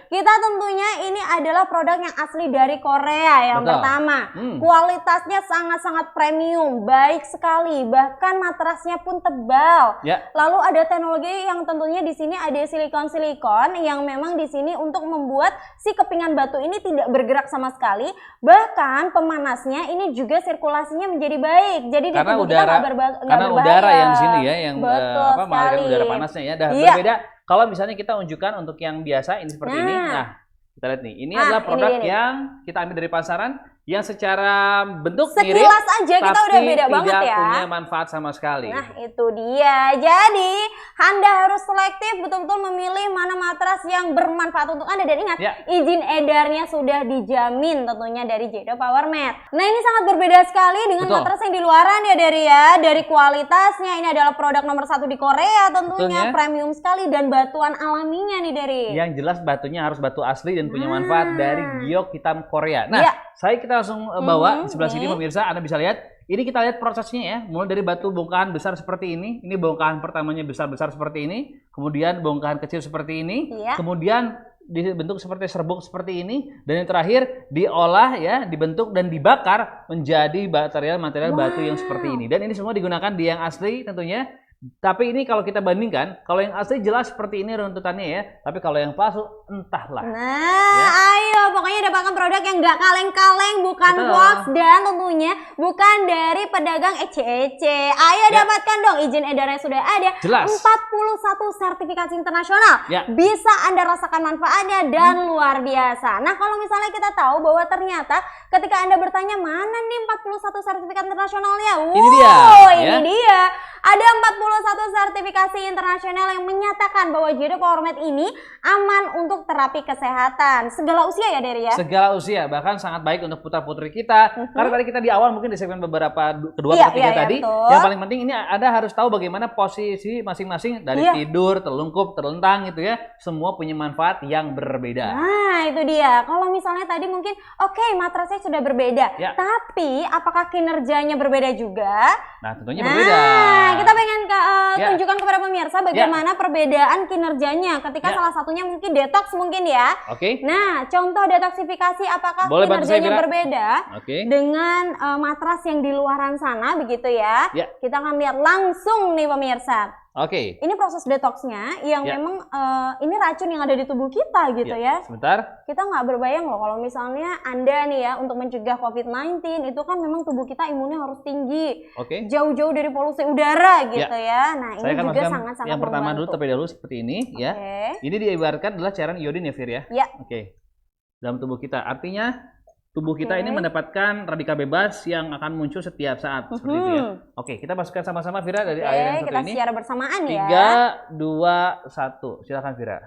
Kita tentunya ini adalah produk yang asli dari Korea yang pertama. Kualitasnya sangat-sangat premium, baik sekali. Bahkan matrasnya pun tebal. Lalu ada teknologi yang tentunya di sini ada silikon-silikon yang memang di sini untuk membuat si kepingan batu ini tidak bergerak sama sekali. Bahkan pemanasnya ini juga sirkulasinya menjadi baik. Jadi di tubuh kita nggak berbahaya. Karena udara yang di sini ya yang mengalirkan udara panasnya ya. Dan berbeda kalau misalnya kita unjukkan untuk yang biasa ini seperti ini. Nah, kita lihat nih. Ini adalah produk yang kita ambil dari pasaran yang secara bentuk mirip, sekilas aja kita udah beda banget ya. Tidak punya manfaat sama sekali. Nah itu dia. Jadi Anda harus selektif betul-betul memilih mana matras yang bermanfaat untuk Anda. Dan ingat, izin edarnya sudah dijamin tentunya dari Jedo Power Mat. Nah ini sangat berbeda sekali dengan matras yang di luaran ya Dari ya. Dari kualitasnya, ini adalah produk nomor 1 di Korea tentunya. Premium sekali dan batuan alaminya nih Dari. Yang jelas batunya harus batu asli dan punya manfaat dari giok hitam Korea. Nah kita langsung bawa di sebelah sini pemirsa, Anda bisa lihat. Ini kita lihat prosesnya ya, mulai dari batu bongkahan besar seperti ini bongkahan pertamanya besar-besar seperti ini, kemudian bongkahan kecil seperti ini, kemudian dibentuk seperti serbuk seperti ini, dan yang terakhir diolah ya, dibentuk dan dibakar menjadi material batu yang seperti ini. Dan ini semua digunakan di yang asli tentunya Tapi ini kalau kita bandingkan, kalau yang asli jelas seperti ini runtutannya ya. Tapi kalau yang palsu, entahlah. Nah, Ya. ayo pokoknya dapatkan produk yang nggak kaleng-kaleng, bukan Betul. hoax dan tentunya bukan dari pedagang ece-ece. Ayo Ya. dapatkan dong, izin edarnya sudah ada. Jelas. 41 sertifikasi internasional. Ya. Bisa Anda rasakan manfaatnya dan luar biasa. Nah, kalau misalnya kita tahu bahwa ternyata ketika Anda bertanya mana nih 41 sertifikat internasionalnya? Ini dia, Ini ya. dia. Ada 41 sertifikasi internasional yang menyatakan bahwa JD PowerMed ini aman untuk terapi kesehatan. Segala usia ya, Dery ya? Segala usia, bahkan sangat baik untuk putra-putri kita. Karena tadi kita di awal mungkin di segmen kedua Iya, atau ketiga iya, tadi, betul. yang paling penting ini Anda harus tahu bagaimana posisi masing-masing dari Iya. tidur, terlungkup, terlentang gitu ya. Semua punya manfaat yang berbeda. Nah, itu dia. Kalau misalnya tadi mungkin oke, matrasnya sudah berbeda, Ya. tapi apakah kinerjanya berbeda juga? Nah, tentunya Nah, berbeda. kita pengen Ya. tunjukkan kepada pemirsa bagaimana perbedaan kinerjanya ketika Ya. salah satunya mungkin detox mungkin ya. Oke. Nah, contoh detoksifikasi apakah Boleh bantu saya, kinerjanya Vira? berbeda Oke. dengan matras yang di luaran sana begitu ya. Ya. Kita akan lihat langsung nih pemirsa. Oke. Ini proses detoxnya yang Ya. memang ini racun yang ada di tubuh kita gitu ya. Sebentar. Kita nggak berbayang loh kalau misalnya Anda nih ya untuk mencegah COVID-19 itu kan memang tubuh kita imunnya harus tinggi. Oke. Jauh-jauh dari polusi udara gitu ya. Nah, Saya ini akan juga masukkan sangat-sangat yang pertama dulu membantu. terlebih dahulu seperti ini ya. Oke. Ini diibaratkan adalah cairan iodin ya, Fir ya. Ya. Oke. Dalam tubuh kita. Artinya tubuh kita Oke. ini mendapatkan radikal bebas yang akan muncul setiap saat seperti itu ya. Oke, kita masukkan sama-sama Vira dari air yang Oke, satu kita ini. secara bersamaan ya. 3, 2, 1. Silakan Vira.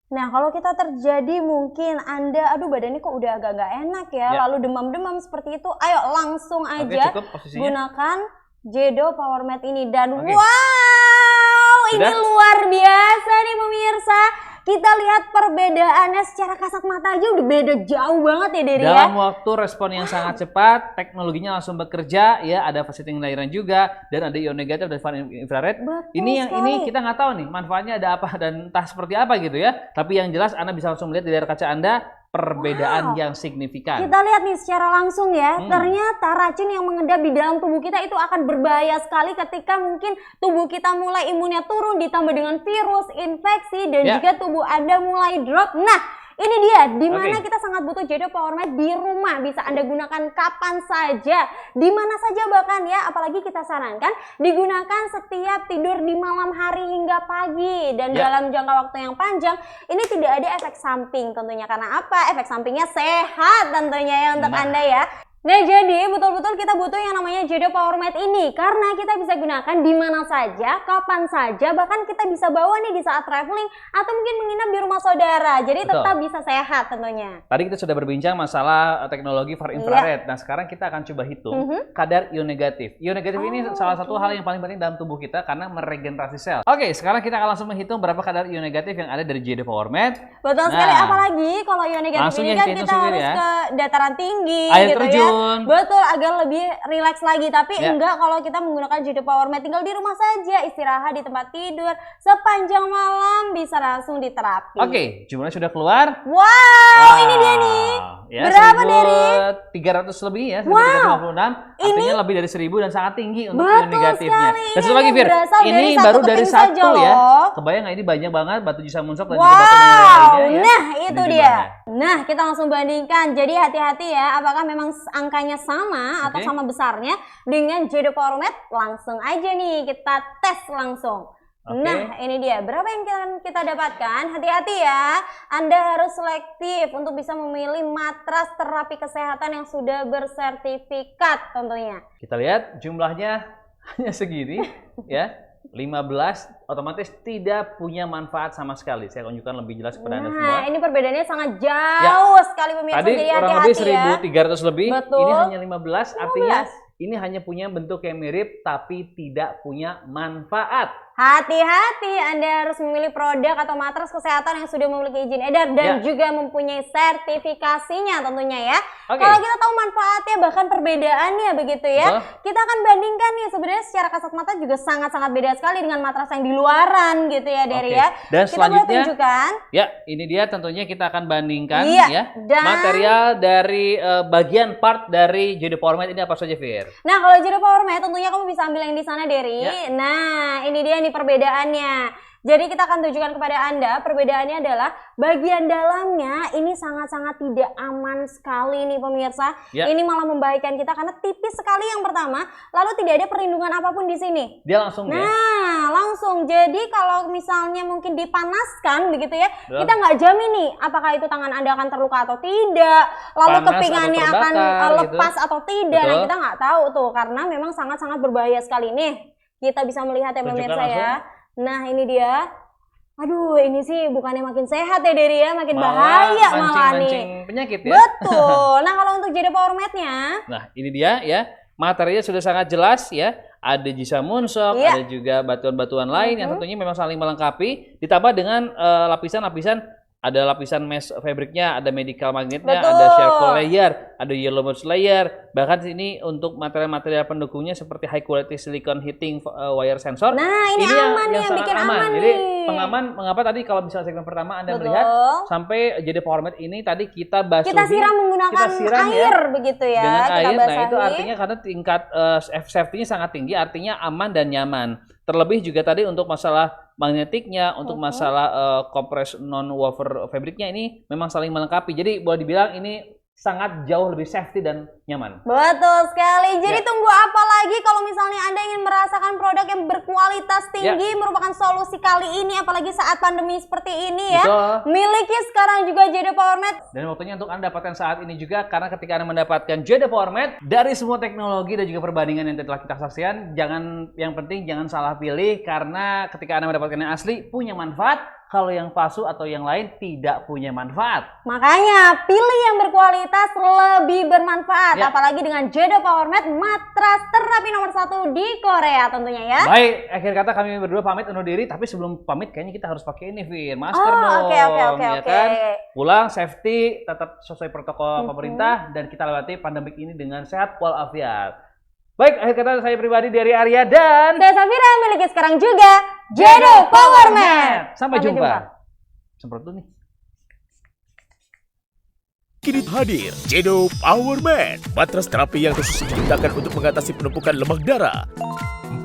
Nah, kalau kita terjadi mungkin Anda, aduh badannya kok udah agak-agak enak ya, Ya. lalu demam-demam seperti itu, ayo langsung Oke, aja cukup posisinya. gunakan JD PowerMed ini. Dan Oke. wow, ini Sudah? luar biasa nih pemirsa. Kita lihat perbedaannya secara kasat mata aja udah beda jauh banget ya Dery ya. Dalam waktu respon yang sangat cepat, teknologinya langsung bekerja ya, ada fasilitas layanan juga dan ada ion negatif dan far infrared. Betul Ini yang sekali. ini kita nggak tahu nih manfaatnya ada apa dan entah seperti apa gitu ya. Tapi yang jelas Anda bisa langsung melihat di layar kaca Anda perbedaan Wow. yang signifikan. Kita lihat nih secara langsung ya, Hmm. ternyata racun yang mengendap di dalam tubuh kita itu akan berbahaya sekali ketika mungkin tubuh kita mulai imunnya turun ditambah dengan virus, infeksi, dan Ya. juga tubuh Anda mulai drop. Nah, ini dia, di mana Oke. kita sangat butuh JD PowerMed di rumah. Bisa Anda gunakan kapan saja, di mana saja bahkan ya. Apalagi kita sarankan digunakan setiap tidur di malam hari hingga pagi. Dan Ya. dalam jangka waktu yang panjang, ini tidak ada efek samping tentunya. Karena apa? Efek sampingnya sehat tentunya ya untuk Nah. Anda ya. Nah, jadi betul-betul kita butuh yang namanya JD PowerMed ini karena kita bisa gunakan di mana saja, kapan saja, bahkan kita bisa bawa nih di saat traveling atau mungkin menginap di rumah saudara. Jadi Betul. tetap bisa sehat tentunya. Tadi kita sudah berbincang masalah teknologi far infrared. Nah, sekarang kita akan coba hitung kadar ion negatif. Ion negatif ini salah satu hal yang paling penting dalam tubuh kita karena meregenerasi sel. Oke, sekarang kita akan langsung menghitung berapa kadar ion negatif yang ada dari JD PowerMed. Betul sekali, apalagi kalau ion negatif Langsung ini ya kan kita kita hitung harus ya. ke dataran tinggi Air gitu terjun. ya. Betul, agar lebih rileks lagi. Tapi Ya. enggak kalau kita menggunakan JD PowerMed, tinggal di rumah saja, istirahat di tempat tidur, sepanjang malam bisa langsung diterapi. Oke, jumlahnya sudah keluar. Wow, ini dia nih. Ya, Berapa, Dery? 300 lebih ya, Wow. 1356. Artinya lebih dari 1000 dan sangat tinggi untuk Betul ion negatifnya. sekali. Dan Ini satu lagi, hanya Fir. berasal dari Ini satu baru dari keping saja satu ya. loh. Kebayang nggak ini banyak banget batu jiwa munsok dan juga Wow, batu mineral lainnya ya. nah itu Ini dia. jumlahnya. Nah, kita langsung bandingkan. Jadi hati-hati ya, apakah memang angkanya sama atau Oke. sama besarnya dengan JD PowerMed? Langsung aja nih kita tes langsung. Oke. Nah, ini dia. Berapa yang kita dapatkan? Hati-hati ya. Anda harus selektif untuk bisa memilih matras terapi kesehatan yang sudah bersertifikat tentunya. Kita lihat jumlahnya hanya segini ya. 15 otomatis tidak punya manfaat sama sekali. Saya tunjukkan lebih jelas kepada Anda semua. Nah, ini perbedaannya sangat jauh sekali pemirsa. Tadi Jadi kurang lebih hati-hati ya. 1300 lebih, Betul. ini hanya 15, artinya ini hanya punya bentuk yang mirip tapi tidak punya manfaat. hati-hati Anda harus memilih produk atau matras kesehatan yang sudah memiliki izin edar dan juga mempunyai sertifikasinya tentunya ya. Kalau kita tahu manfaatnya bahkan perbedaannya begitu ya. Kita akan bandingkan nih sebenarnya secara kasat mata juga sangat-sangat beda sekali dengan matras yang di luaran gitu ya Dery ya. Dan kita selanjutnya boleh tunjukkan. Ya, ini dia tentunya kita akan bandingkan Iya, ya. Material dari bagian part dari JD Power Mat ini apa saja, Fir? Nah, kalau JD Power Mat tentunya kamu bisa ambil yang di sana, Dery. Ya. Nah, ini dia nih perbedaannya. Jadi kita akan tunjukkan kepada Anda, perbedaannya adalah bagian dalamnya ini sangat-sangat tidak aman sekali nih pemirsa. Ya. Ini malah membahayakan kita karena tipis sekali yang pertama, lalu tidak ada perlindungan apapun di sini. Dia langsung ya. Nah, langsung. Jadi kalau misalnya mungkin dipanaskan begitu ya, kita nggak jamin nih apakah itu tangan Anda akan terluka atau tidak, lalu Panas kepingannya atau akan terbakar, lepas atau tidak. Nah, Betul. kita nggak tahu tuh karena memang sangat-sangat berbahaya sekali nih. Kita bisa melihat ya Tunjukkan pemirsa ya. langsung. Nah, ini dia. Aduh, ini sih bukannya makin sehat ya Dery ya, makin bahaya malah nih. Mancing penyakit ya. Betul. Nah, kalau untuk JD Power Mat-nya, Nah, ini dia ya. Materialnya sudah sangat jelas ya. Ada Jisamun Shock, Iya. ada juga batuan-batuan lain yang tentunya memang saling melengkapi. Ditambah dengan lapisan-lapisan, ada lapisan mesh fabriknya, ada medical magnetnya, Betul. ada charcoal layer, ada yellow moss layer. Bahkan ini untuk material-material pendukungnya seperti high quality silicone heating wire sensor. nah ini aman nih yang sangat bikin aman Jadi nih. pengaman, mengapa tadi kalau misalnya segmen pertama Anda Betul. melihat sampai JD Power Mat ini tadi kita basuh. Kita siram menggunakan air begitu ya. Dengan Kita air, nah basahi. itu artinya karena tingkat safety-nya sangat tinggi, artinya aman dan nyaman. Terlebih juga tadi untuk masalah magnetiknya, untuk masalah kompres non-woven fabriknya ini memang saling melengkapi. Jadi boleh dibilang ini sangat jauh lebih safety dan nyaman. Betul sekali. Jadi Ya. tunggu apa lagi kalau misalnya Anda ingin merasakan produk yang berkualitas tinggi, merupakan solusi kali ini apalagi saat pandemi seperti ini ya. Betul. Miliki sekarang juga JD Power Mat. Dan waktunya untuk Anda dapatkan saat ini juga, karena ketika Anda mendapatkan JD Power Mat dari semua teknologi dan juga perbandingan yang telah kita saksikan, yang penting jangan salah pilih, karena ketika Anda mendapatkan yang asli punya manfaat, kalau yang palsu atau yang lain tidak punya manfaat. Makanya pilih yang berkualitas lebih bermanfaat, Ya. apalagi dengan JD Power Mat, matras terapi nomor 1 di Korea tentunya ya. Baik, akhir kata kami berdua pamit undur diri, tapi sebelum pamit kayaknya kita harus pakai ini, Vin. Masker dong. Oke. Ya kan? Pulang safety, tetap sesuai protokol pemerintah, dan kita lewati pandemik ini dengan sehat walafiat. Baik, akhir kata saya pribadi dari Arya dan Saya Safira miliki sekarang juga JD Power Mat. Sampai jumpa. Semprot dulu nih. Kini hadir JD Power Mat, matras terapi yang khusus diciptakan untuk mengatasi penumpukan lemak darah.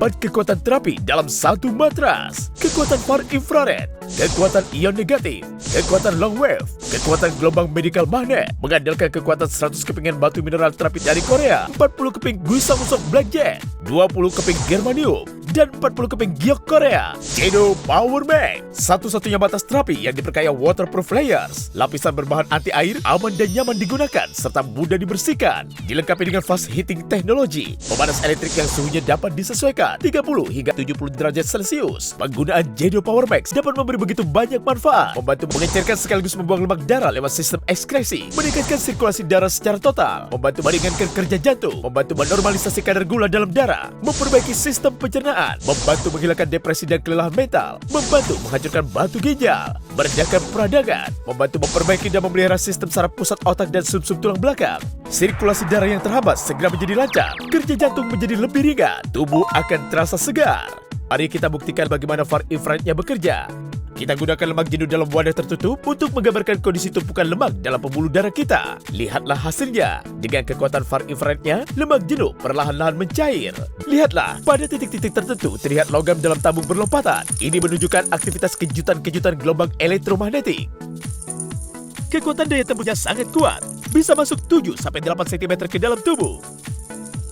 4 kekuatan terapi dalam satu matras. Kekuatan far infrared, kekuatan ion negatif, kekuatan long wave, kekuatan gelombang medical magnet, mengandalkan kekuatan 100 kepingan batu mineral terapi dari Korea, 40 keping Guisang Usok Blackjet, 20 keping germanium, dan 40 keping giok Korea. JD Power Mat, satu-satunya matras terapi yang diperkaya waterproof layers, lapisan berbahan anti air, aman dan nyaman digunakan, serta mudah dibersihkan. Dilengkapi dengan fast heating teknologi, pemanas elektrik yang suhunya dapat disesuaikan 30 hingga 70 derajat Celcius. Penggunaan JD Power Max dapat memberi begitu banyak manfaat, membantu mengecerkan sekaligus membuang lemak darah lewat sistem ekskresi, meningkatkan sirkulasi darah secara total, membantu meringankan kerja jantung, membantu menormalisasi kadar gula dalam darah, memperbaiki sistem pencernaan, membantu menghilangkan depresi dan kelelahan mental, membantu menghancurkan batu ginjal, meredakan peradangan, membantu memperbaiki dan memelihara sistem saraf pusat otak dan sumsum tulang belakang. Sirkulasi darah yang terhambat segera menjadi lancar, kerja jantung menjadi lebih ringan, tubuh akan terasa segar. Mari kita buktikan bagaimana far infrarednya bekerja. Kita gunakan lemak jenuh dalam wadah tertutup untuk menggambarkan kondisi tumpukan lemak dalam pembuluh darah kita. Lihatlah hasilnya. Dengan kekuatan far infrarednya, lemak jenuh perlahan-lahan mencair. Lihatlah, pada titik-titik tertentu terlihat logam dalam tabung berlompatan. Ini menunjukkan aktivitas kejutan-kejutan gelombang elektromagnetik. Kekuatan daya tembusnya sangat kuat, bisa masuk 7-8 cm ke dalam tubuh.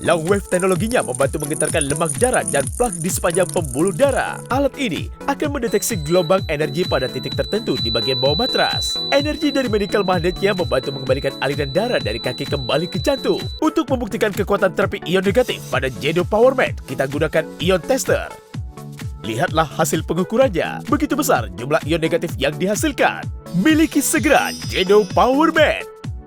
Long wave teknologinya membantu menggetarkan lemak darah dan plak di sepanjang pembuluh darah. Alat ini akan mendeteksi gelombang energi pada titik tertentu di bagian bawah matras. Energi dari medical magnetnya membantu mengembalikan aliran darah dari kaki kembali ke jantung. Untuk membuktikan kekuatan terapi ion negatif pada JD Power Mat, kita gunakan ion tester. Lihatlah hasil pengukurannya. Begitu besar jumlah ion negatif yang dihasilkan. Miliki segera JD Power Mat,